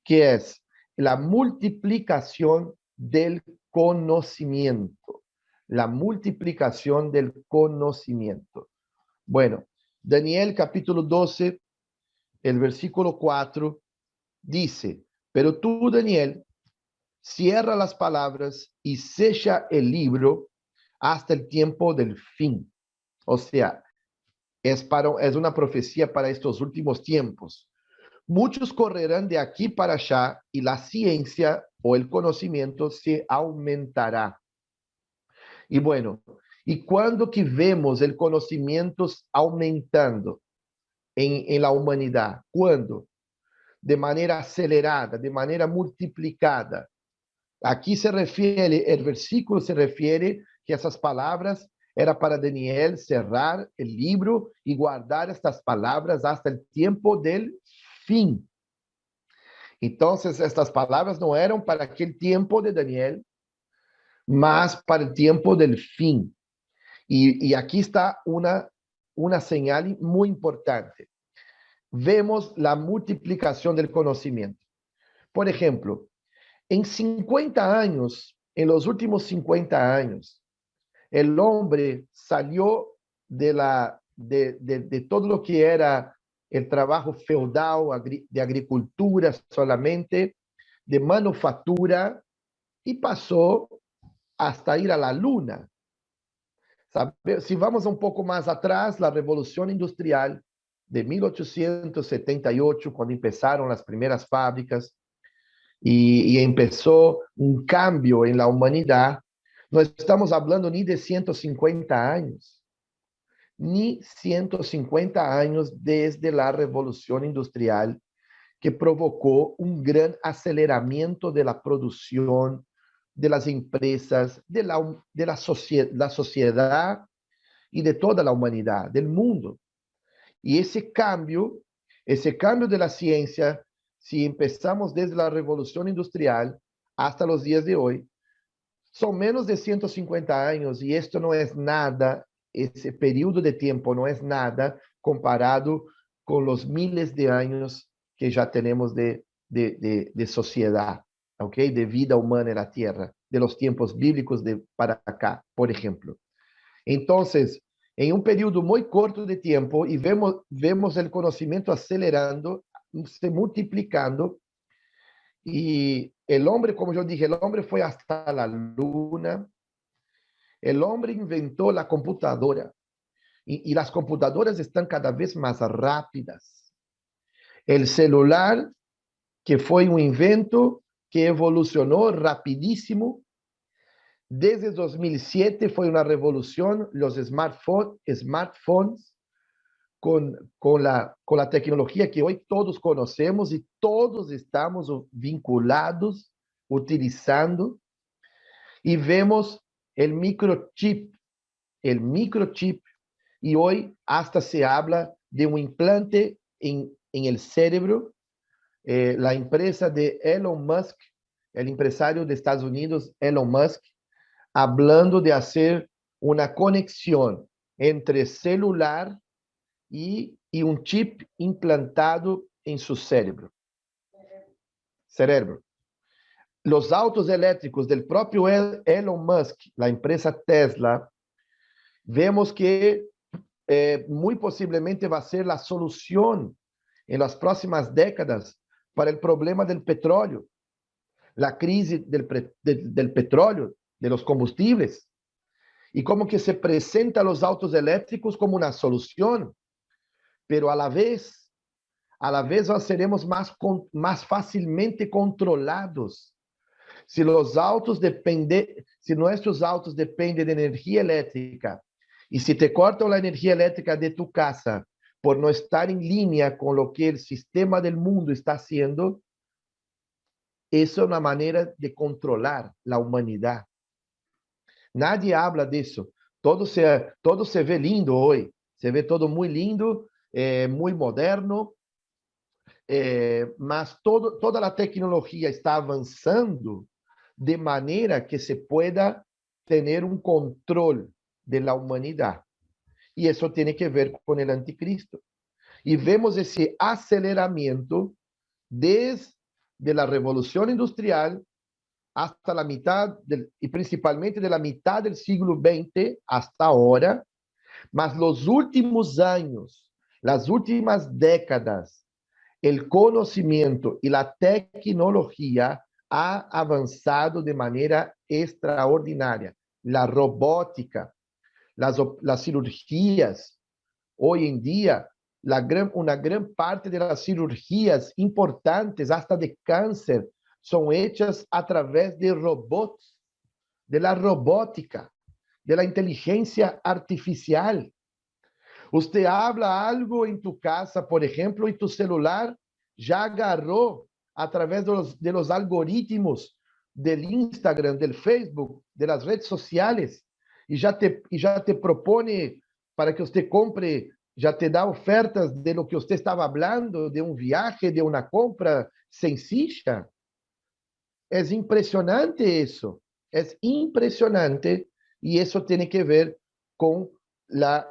que es la multiplicación del conocimiento. La multiplicación del conocimiento. Bueno, Daniel capítulo 12, el versículo 4, dice, pero tú, Daniel, cierra las palabras y sella el libro hasta el tiempo del fin. O sea, es una profecía para estos últimos tiempos. Muchos correrán de aquí para allá y la ciencia o el conocimiento se aumentará. Y bueno, ¿y cuándo que vemos el conocimiento aumentando en la humanidad? ¿Cuándo? De manera acelerada, de manera multiplicada. Aquí el versículo se refiere que esas palabras era para Daniel cerrar el libro y guardar estas palabras hasta el tiempo del fin. Entonces, estas palabras no eran para aquel tiempo de Daniel, mas para el tiempo del fin. Y aquí está una señal muy importante. Vemos la multiplicación del conocimiento. Por ejemplo, en 50 años, en los últimos 50 años, el hombre salió de todo lo que era el trabajo feudal, de agricultura solamente, de manufactura, y pasó hasta ir a la luna. Si vamos un poco más atrás, la revolución industrial de 1878, cuando empezaron las primeras fábricas y empezó un cambio en la humanidad, no estamos hablando ni de 150 años, ni 150 años desde la revolución industrial que provocó un gran aceleramiento de la producción, de las empresas, de la sociedad y de toda la humanidad, del mundo. Y ese cambio Ese cambio de la ciencia, si empezamos desde la revolución industrial hasta los días de hoy, son menos de 150 años y esto no es nada, ese periodo de tiempo no es nada comparado con los miles de años que ya tenemos de sociedad, ¿ok? De vida humana en la tierra, de los tiempos bíblicos para acá, por ejemplo. Entonces, en un periodo muy corto de tiempo y vemos el conocimiento acelerando, se multiplicando, y el hombre, como yo dije, el hombre fue hasta la luna, el hombre inventó la computadora y las computadoras están cada vez más rápidas. El celular, que fue un invento que evolucionó rapidísimo, desde 2007 fue una revolución, los smartphones con la tecnología que hoy todos conocemos y todos estamos vinculados, utilizando, y vemos el microchip, y hoy hasta se habla de un implante en el cerebro. La empresa de Elon Musk, el empresario de Estados Unidos, Elon Musk, hablando de hacer una conexión entre celular y un chip implantado en su cerebro. Los autos eléctricos del propio Elon Musk, la empresa Tesla, vemos que muy posiblemente va a ser la solución en las próximas décadas para el problema del petróleo, la crisis del petróleo, de los combustibles, y como que se presenta los autos eléctricos como una solución, pero a la vez seremos más fácilmente controlados. Si nuestros autos dependen de energía eléctrica, y si te cortan la energía eléctrica de tu casa por no estar en línea con lo que el sistema del mundo está haciendo, eso es una manera de controlar la humanidad. Nadie habla de eso. Todo se ve lindo hoy. Se ve todo muy lindo, muy moderno, mas toda la tecnología está avanzando de manera que se pueda tener un control de la humanidad. Y eso tiene que ver con el anticristo. Y vemos ese aceleramiento desde la revolución industrial hasta la mitad, y principalmente de la mitad del siglo XX hasta ahora, mas los últimos años, las últimas décadas, el conocimiento y la tecnología ha avanzado de manera extraordinaria. La robótica, las cirugías, hoy en día, una gran parte de las cirugías importantes, hasta de cáncer, son hechas a través de robots, de la robótica, de la inteligencia artificial. Usted habla algo en tu casa, por ejemplo, y tu celular ya agarró a través de los algoritmos del Instagram, del Facebook, de las redes sociales, y ya te propone para que usted compre, ya te da ofertas de lo que usted estaba hablando, de un viaje, de una compra sencilla. Es impresionante eso, es impresionante, y eso tiene que ver con la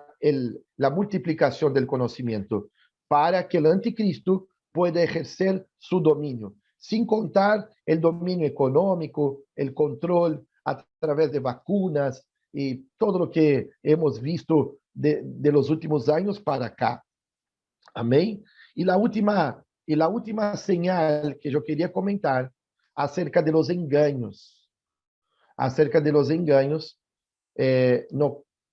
multiplicación del conocimiento para que el anticristo pueda ejercer su dominio, sin contar el dominio económico, el control a través de vacunas y todo lo que hemos visto de los últimos años para acá. Amén. Y la última señal que yo quería comentar acerca de los engaños.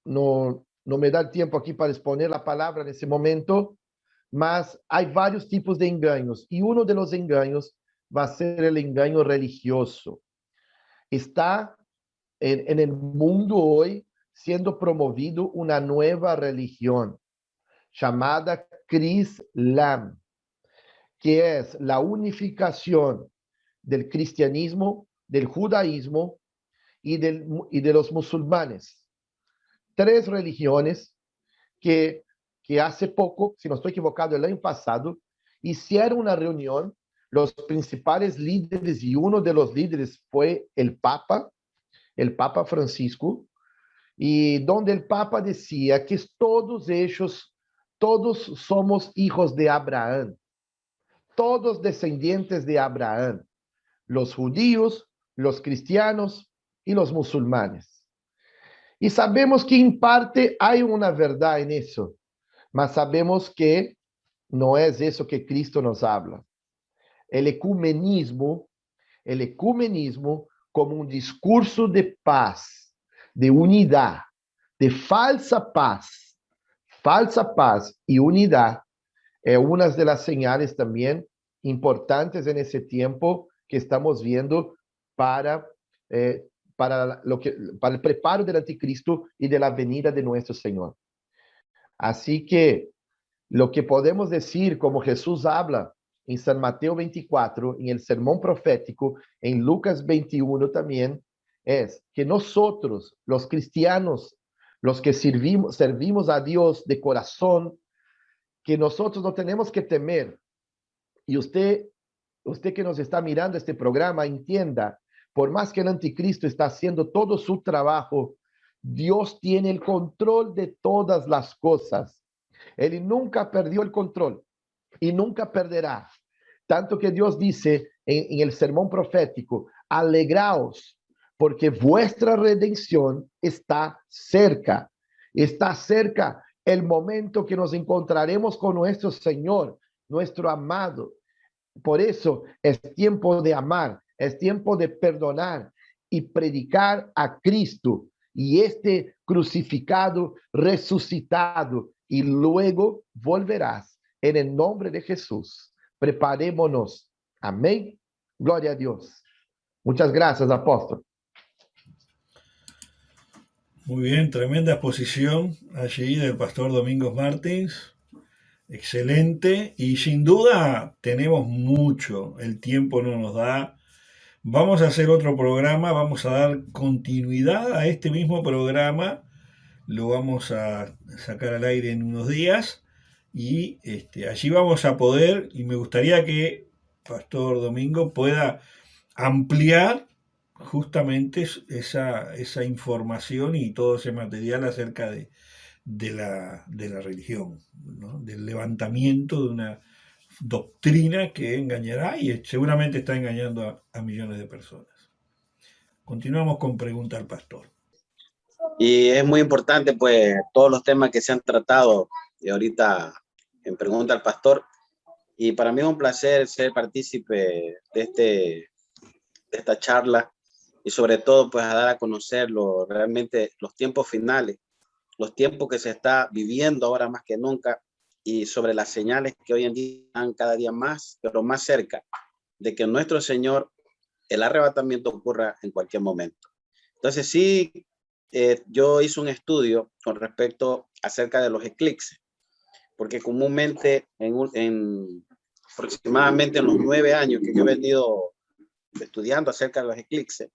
No me da el tiempo aquí para exponer la palabra en ese momento, mas hay varios tipos de engaños, y uno de los engaños va a ser el engaño religioso. Está en el mundo hoy siendo promovido una nueva religión llamada Crislam, que es la unificación del cristianismo, del judaísmo y de los musulmanes. Tres religiones que hace poco, si no estoy equivocado, el año pasado, hicieron una reunión, los principales líderes, y uno de los líderes fue el Papa Francisco, y donde el Papa decía que todos ellos, todos somos hijos de Abraham, todos descendientes de Abraham, los judíos, los cristianos y los musulmanes. Y sabemos que en parte hay una verdad en eso, mas sabemos que no es eso que Cristo nos habla. El ecumenismo como un discurso de paz, de unidad, de falsa paz y unidad, es una de las señales también importantes en ese tiempo que estamos viendo para el preparo del anticristo y de la venida de nuestro Señor. Así que lo que podemos decir, como Jesús habla en San Mateo 24, en el sermón profético, en Lucas 21 también, es que nosotros, los cristianos, los que servimos a Dios de corazón, que nosotros no tenemos que temer. Y usted que nos está mirando este programa, entienda, por más que el anticristo está haciendo todo su trabajo, Dios tiene el control de todas las cosas. Él nunca perdió el control y nunca perderá. Tanto que Dios dice en el sermón profético, alegraos, porque vuestra redención está cerca. Está cerca el momento que nos encontraremos con nuestro Señor, nuestro amado. Por eso es tiempo de amar, es tiempo de perdonar y predicar a Cristo y este crucificado, resucitado, y luego volverás en el nombre de Jesús. Preparémonos. Amén. Gloria a Dios. Muchas gracias, apóstol. Muy bien, tremenda exposición allí del pastor Domingos Martins. Excelente. Y sin duda tenemos mucho. El tiempo no nos da. Vamos a hacer otro programa. Vamos a dar continuidad a este mismo programa. Lo vamos a sacar al aire en unos días. Y allí vamos a poder, y me gustaría que Pastor Domingo pueda ampliar justamente esa información y todo ese material acerca de la religión, ¿no? Del levantamiento de una doctrina que engañará y seguramente está engañando a millones de personas. Continuamos con Pregunta al Pastor. Y es muy importante, pues, todos los temas que se han tratado y ahorita en Pregunta al Pastor. Y para mí es un placer ser partícipe de esta charla y sobre todo, pues, a dar a conocer realmente los tiempos finales, los tiempos que se está viviendo ahora más que nunca y sobre las señales que hoy en día están cada día más, pero más cerca de que nuestro Señor, el arrebatamiento ocurra en cualquier momento. Entonces sí, yo hice un estudio con respecto acerca de los eclipses, porque comúnmente aproximadamente en los 9 años que yo he venido estudiando acerca de los eclipses,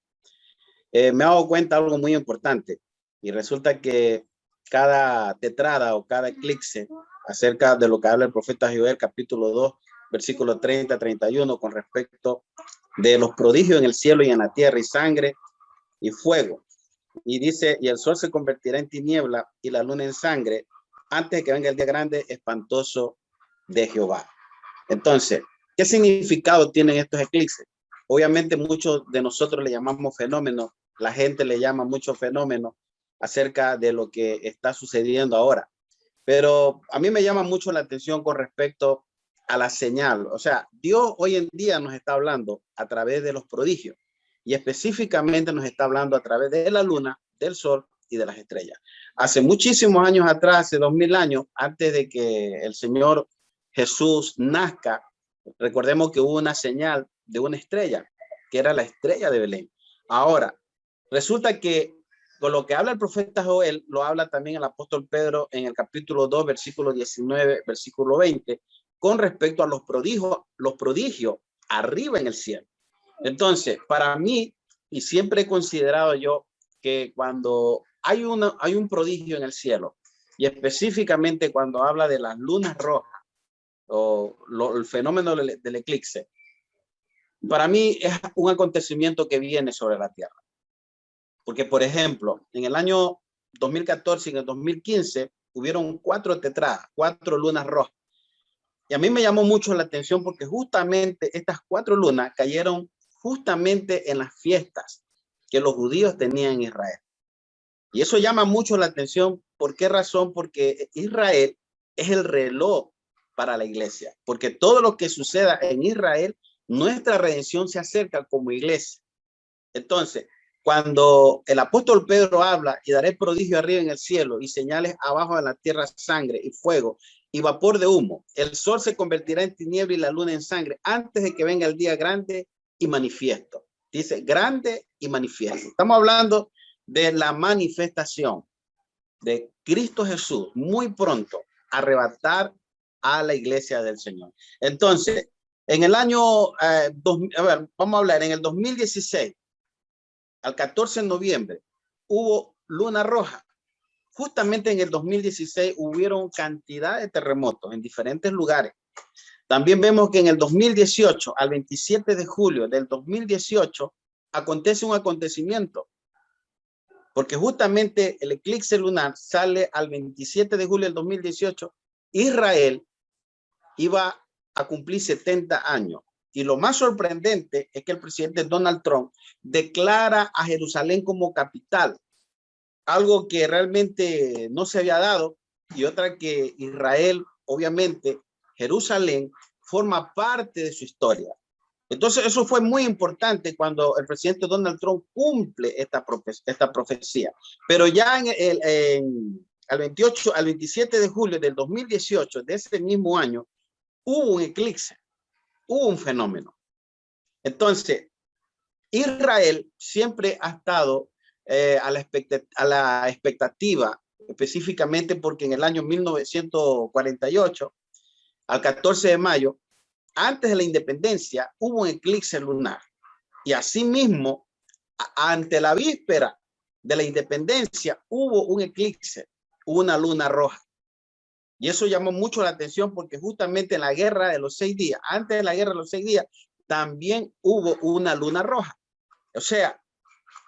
me he dado cuenta de algo muy importante y resulta que cada tetrada o cada eclipse acerca de lo que habla el profeta Joel, capítulo 2, versículo 30-31, con respecto de los prodigios en el cielo y en la tierra y sangre y fuego. Y dice, y el sol se convertirá en tiniebla y la luna en sangre antes de que venga el día grande espantoso de Jehová. Entonces, ¿qué significado tienen estos eclipses? Obviamente muchos de nosotros le llamamos fenómenos, la gente le llama muchos fenómenos acerca de lo que está sucediendo ahora. Pero a mí me llama mucho la atención con respecto a la señal. O sea, Dios hoy en día nos está hablando a través de los prodigios y específicamente nos está hablando a través de la luna, del sol y de las estrellas. Hace muchísimos años atrás, hace 2000 años, antes de que el Señor Jesús nazca, recordemos que hubo una señal de una estrella, que era la estrella de Belén. Ahora, resulta que con lo que habla el profeta Joel, lo habla también el apóstol Pedro en el capítulo 2, versículo 19, versículo 20, con respecto a los prodigios arriba en el cielo. Entonces, para mí, y siempre he considerado yo que cuando hay un prodigio en el cielo, y específicamente cuando habla de las lunas rojas el fenómeno del eclipse, para mí es un acontecimiento que viene sobre la Tierra. Porque, por ejemplo, en el año 2014 y en el 2015 hubieron 4 tetradas, 4 lunas rojas. Y a mí me llamó mucho la atención porque justamente estas 4 lunas cayeron justamente en las fiestas que los judíos tenían en Israel. Y eso llama mucho la atención. ¿Por qué razón? Porque Israel es el reloj para la iglesia. Porque todo lo que suceda en Israel, nuestra redención se acerca como iglesia. Entonces, cuando el apóstol Pedro habla, y daré prodigio arriba en el cielo y señales abajo en la tierra, sangre y fuego y vapor de humo, el sol se convertirá en tiniebla y la luna en sangre antes de que venga el día grande y manifiesto. Dice grande y manifiesto. Estamos hablando de la manifestación de Cristo Jesús muy pronto arrebatar a la iglesia del Señor. Entonces, en el año, vamos a hablar, en el 2016, al 14 de noviembre, hubo luna roja. Justamente en el 2016 hubieron cantidad de terremotos en diferentes lugares. También vemos que en el 2018, al 27 de julio del 2018, acontece un acontecimiento. Porque justamente el eclipse lunar sale al 27 de julio del 2018. Israel iba a cumplir 70 años. Y lo más sorprendente es que el presidente Donald Trump declara a Jerusalén como capital. Algo que realmente no se había dado. Y otra que Israel, obviamente, Jerusalén forma parte de su historia. Entonces eso fue muy importante cuando el presidente Donald Trump cumple esta profecía. Pero ya al 27 de julio del 2018, de ese mismo año, hubo un eclipse, hubo un fenómeno. Entonces, Israel siempre ha estado a la expectativa, específicamente porque en el año 1948, al 14 de mayo, antes de la independencia, hubo un eclipse lunar. Y asimismo, ante la víspera de la independencia, hubo un eclipse, una luna roja. Y eso llamó mucho la atención porque justamente en la guerra de los 6 días, antes de la guerra de los 6 días, también hubo una luna roja. O sea,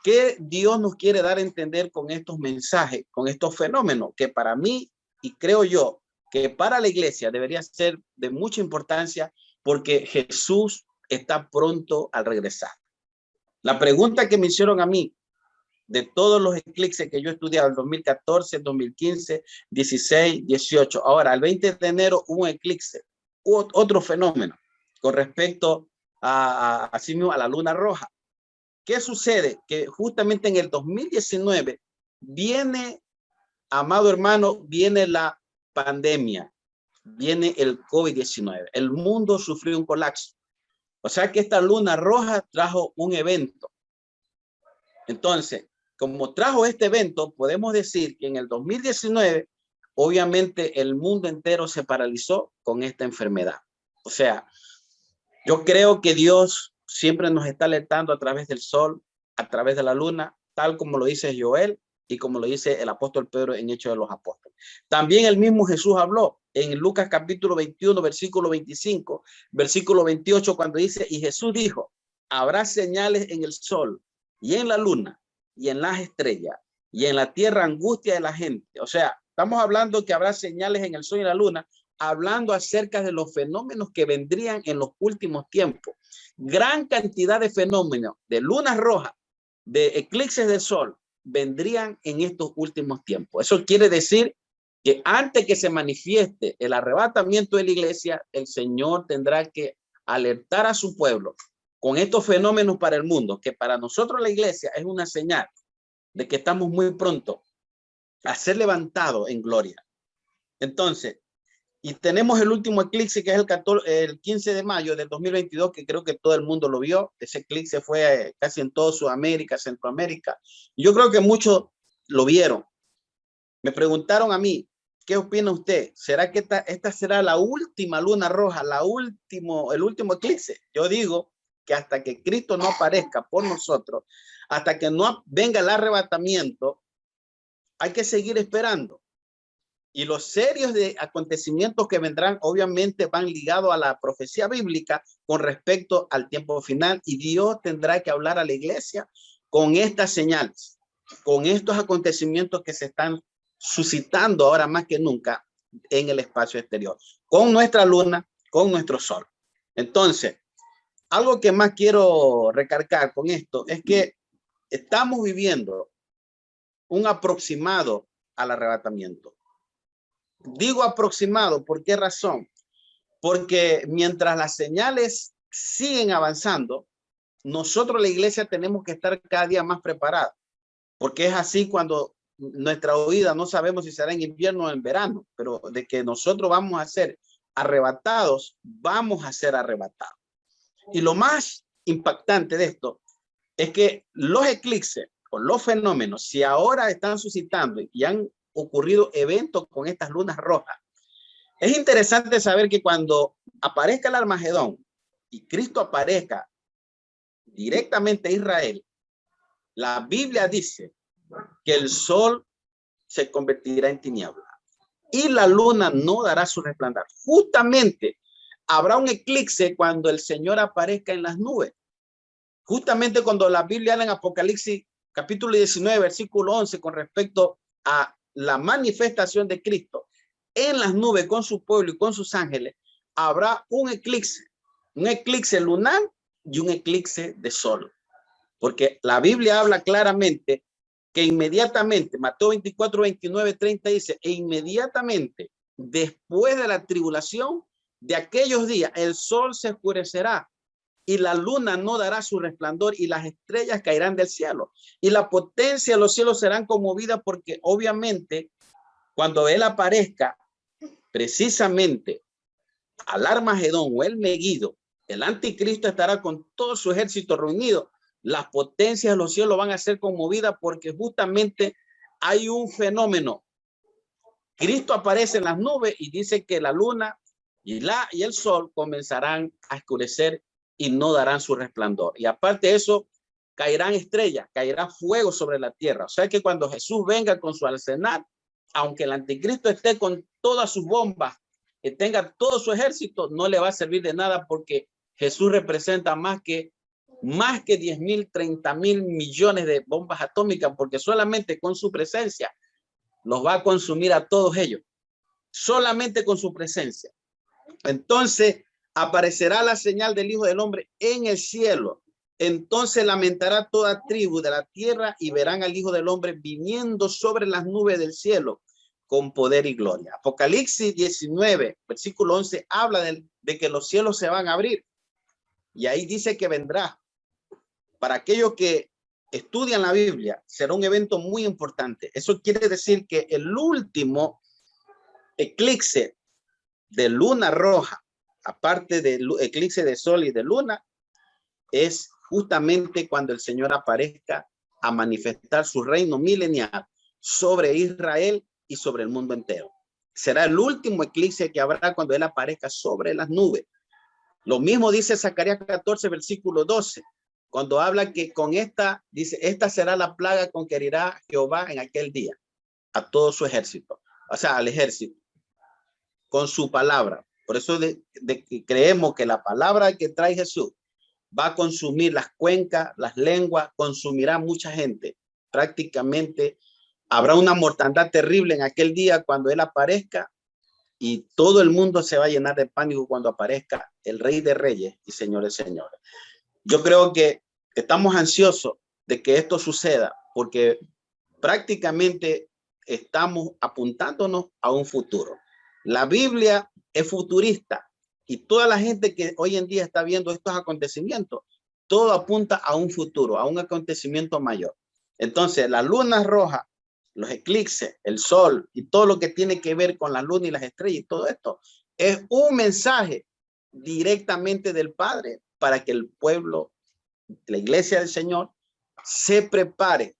¿qué Dios nos quiere dar a entender con estos mensajes, con estos fenómenos? Que para mí, y creo yo, que para la iglesia debería ser de mucha importancia porque Jesús está pronto al regresar. La pregunta que me hicieron a mí de todos los eclipses que yo he estudiado, el 2014, 2015, 16, 18. Ahora, el 20 de enero hubo un eclipse, hubo otro fenómeno con respecto a la luna roja. ¿Qué sucede? Que justamente en el 2019 viene, amado hermano, viene la pandemia, viene el COVID-19. El mundo sufrió un colapso. O sea que esta luna roja trajo un evento. Entonces, como trajo este evento, podemos decir que en el 2019, obviamente el mundo entero se paralizó con esta enfermedad. O sea, yo creo que Dios siempre nos está alertando a través del sol, a través de la luna, tal como lo dice Joel y como lo dice el apóstol Pedro en Hechos de los Apóstoles. También el mismo Jesús habló en Lucas capítulo 21, versículo 25, versículo 28, cuando dice, y Jesús dijo, habrá señales en el sol y en la luna y en las estrellas y en la tierra angustia de la gente. O sea, estamos hablando que habrá señales en el sol y en la luna, hablando acerca de los fenómenos que vendrían en los últimos tiempos. Gran cantidad de fenómenos, de lunas rojas, de eclipses de sol, vendrían en estos últimos tiempos. Eso quiere decir que antes que se manifieste el arrebatamiento de la iglesia, el Señor tendrá que alertar a su pueblo con estos fenómenos para el mundo, que para nosotros la iglesia es una señal de que estamos muy pronto a ser levantados en gloria. Entonces, y tenemos el último eclipse que es el 15 de mayo del 2022, que creo que todo el mundo lo vio. Ese eclipse fue casi en toda Sudamérica, Centroamérica. Y yo creo que muchos lo vieron. Me preguntaron a mí, ¿qué opina usted? ¿Será que esta será la última luna roja, el último eclipse? Yo digo que hasta que Cristo no aparezca por nosotros, hasta que no venga el arrebatamiento, hay que seguir esperando. Y los serios de acontecimientos que vendrán obviamente van ligados a la profecía bíblica con respecto al tiempo final, y Dios tendrá que hablar a la iglesia con estas señales, con estos acontecimientos que se están suscitando ahora más que nunca en el espacio exterior, con nuestra luna, con nuestro sol. Entonces, algo que más quiero recargar con esto es que estamos viviendo un aproximado al arrebatamiento. Digo aproximado, ¿por qué razón? Porque mientras las señales siguen avanzando, nosotros la iglesia tenemos que estar cada día más preparados, porque es así cuando nuestra huida no sabemos si será en invierno o en verano, pero de que nosotros vamos a ser arrebatados, vamos a ser arrebatados. Y lo más impactante de esto es que los eclipses o los fenómenos, si ahora están suscitando y han ocurrido eventos con estas lunas rojas, es interesante saber que cuando aparezca el Armagedón y Cristo aparezca directamente a Israel, la Biblia dice que el sol se convertirá en tiniebla y la luna no dará su resplandor. Justamente habrá un eclipse cuando el Señor aparezca en las nubes. Justamente cuando la Biblia habla en Apocalipsis capítulo 19, versículo 11, con respecto a la manifestación de Cristo en las nubes con su pueblo y con sus ángeles, habrá un eclipse lunar y un eclipse de sol. Porque la Biblia habla claramente que inmediatamente, Mateo 24, 29, 30 dice, e inmediatamente después de la tribulación de aquellos días, el sol se oscurecerá y la luna no dará su resplandor y las estrellas caerán del cielo y la potencia de los cielos serán conmovidas, porque obviamente cuando él aparezca precisamente al Armagedón o el Meguido, el anticristo estará con todo su ejército reunido. Las potencias de los cielos van a ser conmovidas porque justamente hay un fenómeno. Cristo aparece en las nubes y dice que la luna y el sol comenzarán a oscurecer y no darán su resplandor. Y aparte de eso, caerán estrellas, caerá fuego sobre la tierra. O sea que cuando Jesús venga con su arsenal, aunque el anticristo esté con todas sus bombas, que tenga todo su ejército, no le va a servir de nada, porque Jesús representa más que 10,000, 30,000 millones de bombas atómicas, porque solamente con su presencia los va a consumir a todos ellos, solamente con su presencia. Entonces aparecerá la señal del Hijo del Hombre en el cielo. Entonces lamentará toda tribu de la tierra y verán al Hijo del Hombre viniendo sobre las nubes del cielo con poder y gloria. Apocalipsis 19, versículo 11, habla de que los cielos se van a abrir. Y ahí dice que vendrá. Para aquellos que estudian la Biblia, será un evento muy importante. Eso quiere decir que el último eclipse de luna roja, aparte del eclipse de sol y de luna, es justamente cuando el Señor aparezca a manifestar su reino milenial sobre Israel y sobre el mundo entero. Será el último eclipse que habrá cuando él aparezca sobre las nubes. Lo mismo dice Zacarías 14, versículo 12, cuando habla que con esta, dice, esta será la plaga con que herirá Jehová en aquel día a todo su ejército, o sea, al ejército, con su palabra. Por eso creemos que la palabra que trae Jesús va a consumir las cuencas, las lenguas, consumirá mucha gente. Prácticamente habrá una mortandad terrible en aquel día cuando él aparezca, y todo el mundo se va a llenar de pánico cuando aparezca el Rey de Reyes y Señor de Señores. Yo creo que estamos ansiosos de que esto suceda, porque prácticamente estamos apuntándonos a un futuro. La Biblia es futurista y toda la gente que hoy en día está viendo estos acontecimientos, todo apunta a un futuro, a un acontecimiento mayor. Entonces, la luna roja, los eclipses, el sol y todo lo que tiene que ver con la luna y las estrellas y todo esto es un mensaje directamente del Padre para que el pueblo, la iglesia del Señor, se prepare,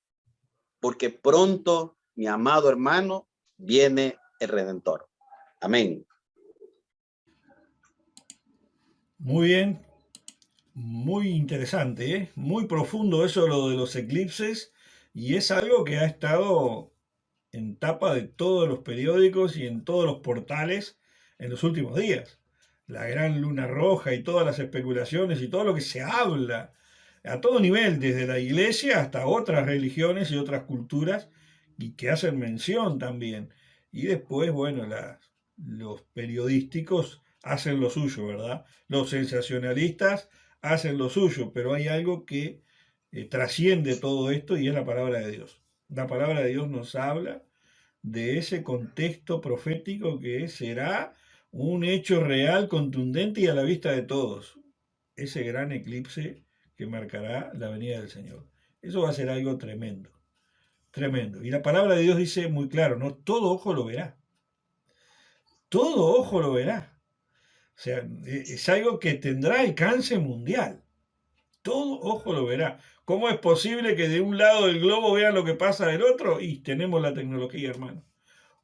porque pronto, mi amado hermano, viene el Redentor. Amén. Muy bien, muy interesante, muy profundo eso, lo de los eclipses, y es algo que ha estado en tapa de todos los periódicos y en todos los portales en los últimos días. La gran luna roja y todas las especulaciones y todo lo que se habla a todo nivel, desde la iglesia hasta otras religiones y otras culturas, y que hacen mención también. Y después, bueno, los periodísticos hacen lo suyo, ¿verdad? Los sensacionalistas hacen lo suyo, pero hay algo que trasciende todo esto y es la palabra de Dios. La palabra de Dios nos habla de ese contexto profético que será un hecho real, contundente y a la vista de todos. Ese gran eclipse que marcará la venida del Señor. Eso va a ser algo tremendo, tremendo. Y la palabra de Dios dice muy claro, no todo ojo lo verá. Todo ojo lo verá. O sea, es algo que tendrá alcance mundial. Todo ojo lo verá. ¿Cómo es posible que de un lado del globo vean lo que pasa del otro? Y tenemos la tecnología, hermano.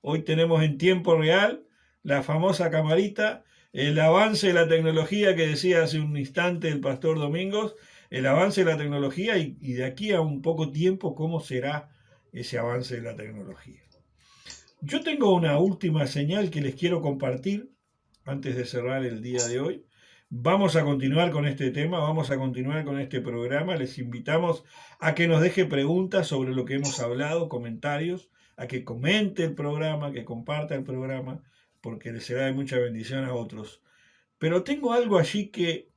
Hoy tenemos en tiempo real la famosa camarita, el avance de la tecnología que decía hace un instante el pastor Domingos, el avance de la tecnología y de aquí a un poco tiempo, ¿cómo será ese avance de la tecnología? Yo tengo una última señal que les quiero compartir antes de cerrar el día de hoy. Vamos a continuar con este tema, vamos a continuar con este programa. Les invitamos a que nos deje preguntas sobre lo que hemos hablado, comentarios, a que comente el programa, que comparta el programa, porque les será de mucha bendición a otros. Pero tengo algo allí que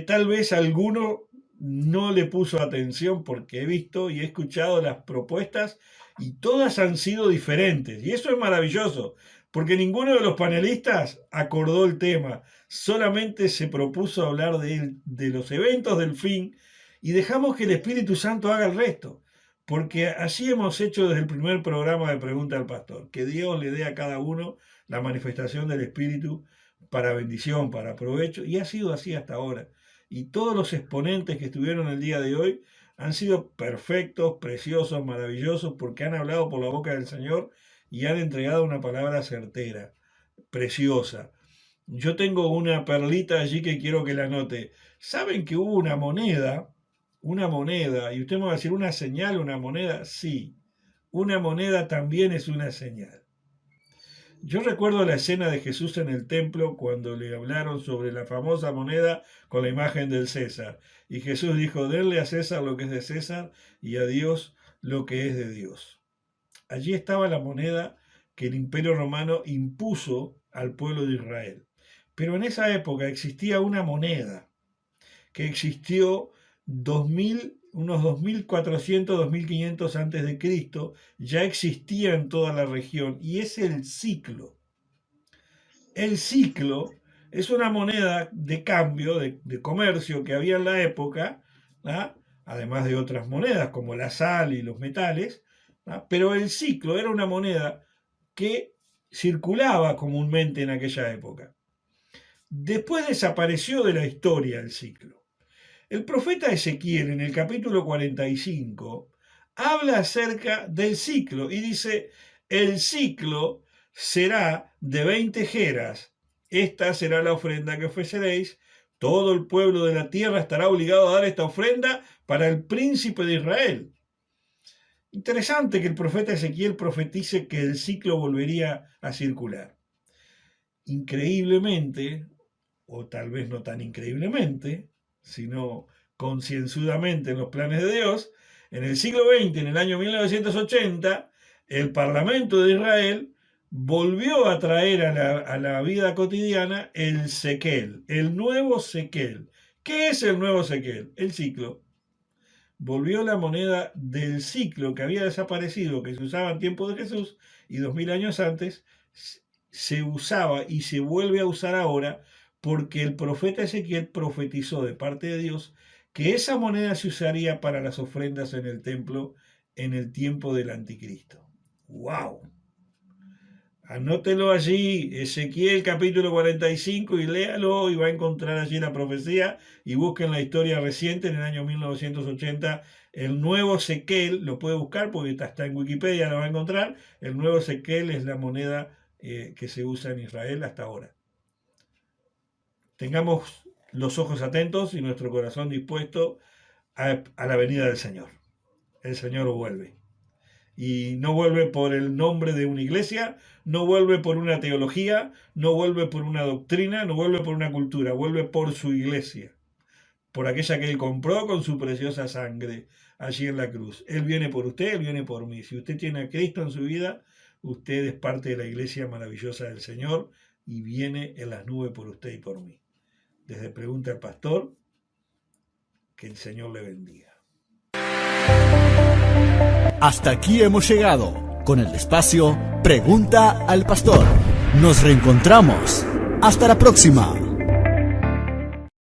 tal vez alguno no le puso atención, porque he visto y he escuchado las propuestas y todas han sido diferentes. Y eso es maravilloso, porque ninguno de los panelistas acordó el tema, solamente se propuso hablar de los eventos del fin y dejamos que el Espíritu Santo haga el resto, porque así hemos hecho desde el primer programa de Pregunta al Pastor, que Dios le dé a cada uno la manifestación del Espíritu para bendición, para provecho, y ha sido así hasta ahora. Y todos los exponentes que estuvieron el día de hoy han sido perfectos, preciosos, maravillosos, porque han hablado por la boca del Señor y han entregado una palabra certera, preciosa. Yo tengo una perlita allí que quiero que la anote. ¿Saben que hubo una moneda, y usted me va a decir, ¿una señal, una moneda? Sí, una moneda también es una señal. Yo recuerdo la escena de Jesús en el templo cuando le hablaron sobre la famosa moneda con la imagen del César. Y Jesús dijo, denle a César lo que es de César y a Dios lo que es de Dios. Allí estaba la moneda que el Imperio Romano impuso al pueblo de Israel. Pero en esa época existía una moneda que existió unos 2400, 2500 antes de Cristo, ya existía en toda la región, y es el siclo. El siclo es una moneda de cambio, de comercio que había en la época, ¿ah? Además de otras monedas como la sal y los metales, ¿ah? Pero el siclo era una moneda que circulaba comúnmente en aquella época. Después desapareció de la historia el siclo. El profeta Ezequiel en el capítulo 45 habla acerca del siclo y dice, el siclo será de 20 jeras, esta será la ofrenda que ofreceréis, todo el pueblo de la tierra estará obligado a dar esta ofrenda para el príncipe de Israel. Interesante que el profeta Ezequiel profetice que el ciclo volvería a circular. Increíblemente, o tal vez no tan increíblemente, sino concienzudamente en los planes de Dios, en el siglo XX, en el año 1980, el Parlamento de Israel volvió a traer a la vida cotidiana el sequel, el nuevo sequel. ¿Qué es el nuevo sequel? El ciclo. Volvió la moneda del ciclo que había desaparecido, que se usaba en tiempo de Jesús y 2000 años antes, se usaba y se vuelve a usar ahora porque el profeta Ezequiel profetizó de parte de Dios que esa moneda se usaría para las ofrendas en el templo en el tiempo del anticristo. ¡Wow! Anótelo allí, Ezequiel capítulo 45 y léalo y va a encontrar allí la profecía y busquen la historia reciente en el año 1980. El nuevo sequel, lo puede buscar porque está en Wikipedia, lo va a encontrar. El nuevo sequel es la moneda que se usa en Israel hasta ahora. Tengamos los ojos atentos y nuestro corazón dispuesto a la venida del Señor. El Señor vuelve. Y no vuelve por el nombre de una iglesia, no vuelve por una teología, no vuelve por una doctrina, no vuelve por una cultura, vuelve por su iglesia, por aquella que Él compró con su preciosa sangre allí en la cruz. Él viene por usted, Él viene por mí. Si usted tiene a Cristo en su vida, usted es parte de la iglesia maravillosa del Señor y viene en las nubes por usted y por mí. Desde Pregunta al Pastor, que el Señor le bendiga. Hasta aquí hemos llegado con el espacio Pregunta al Pastor. Nos reencontramos. Hasta la próxima.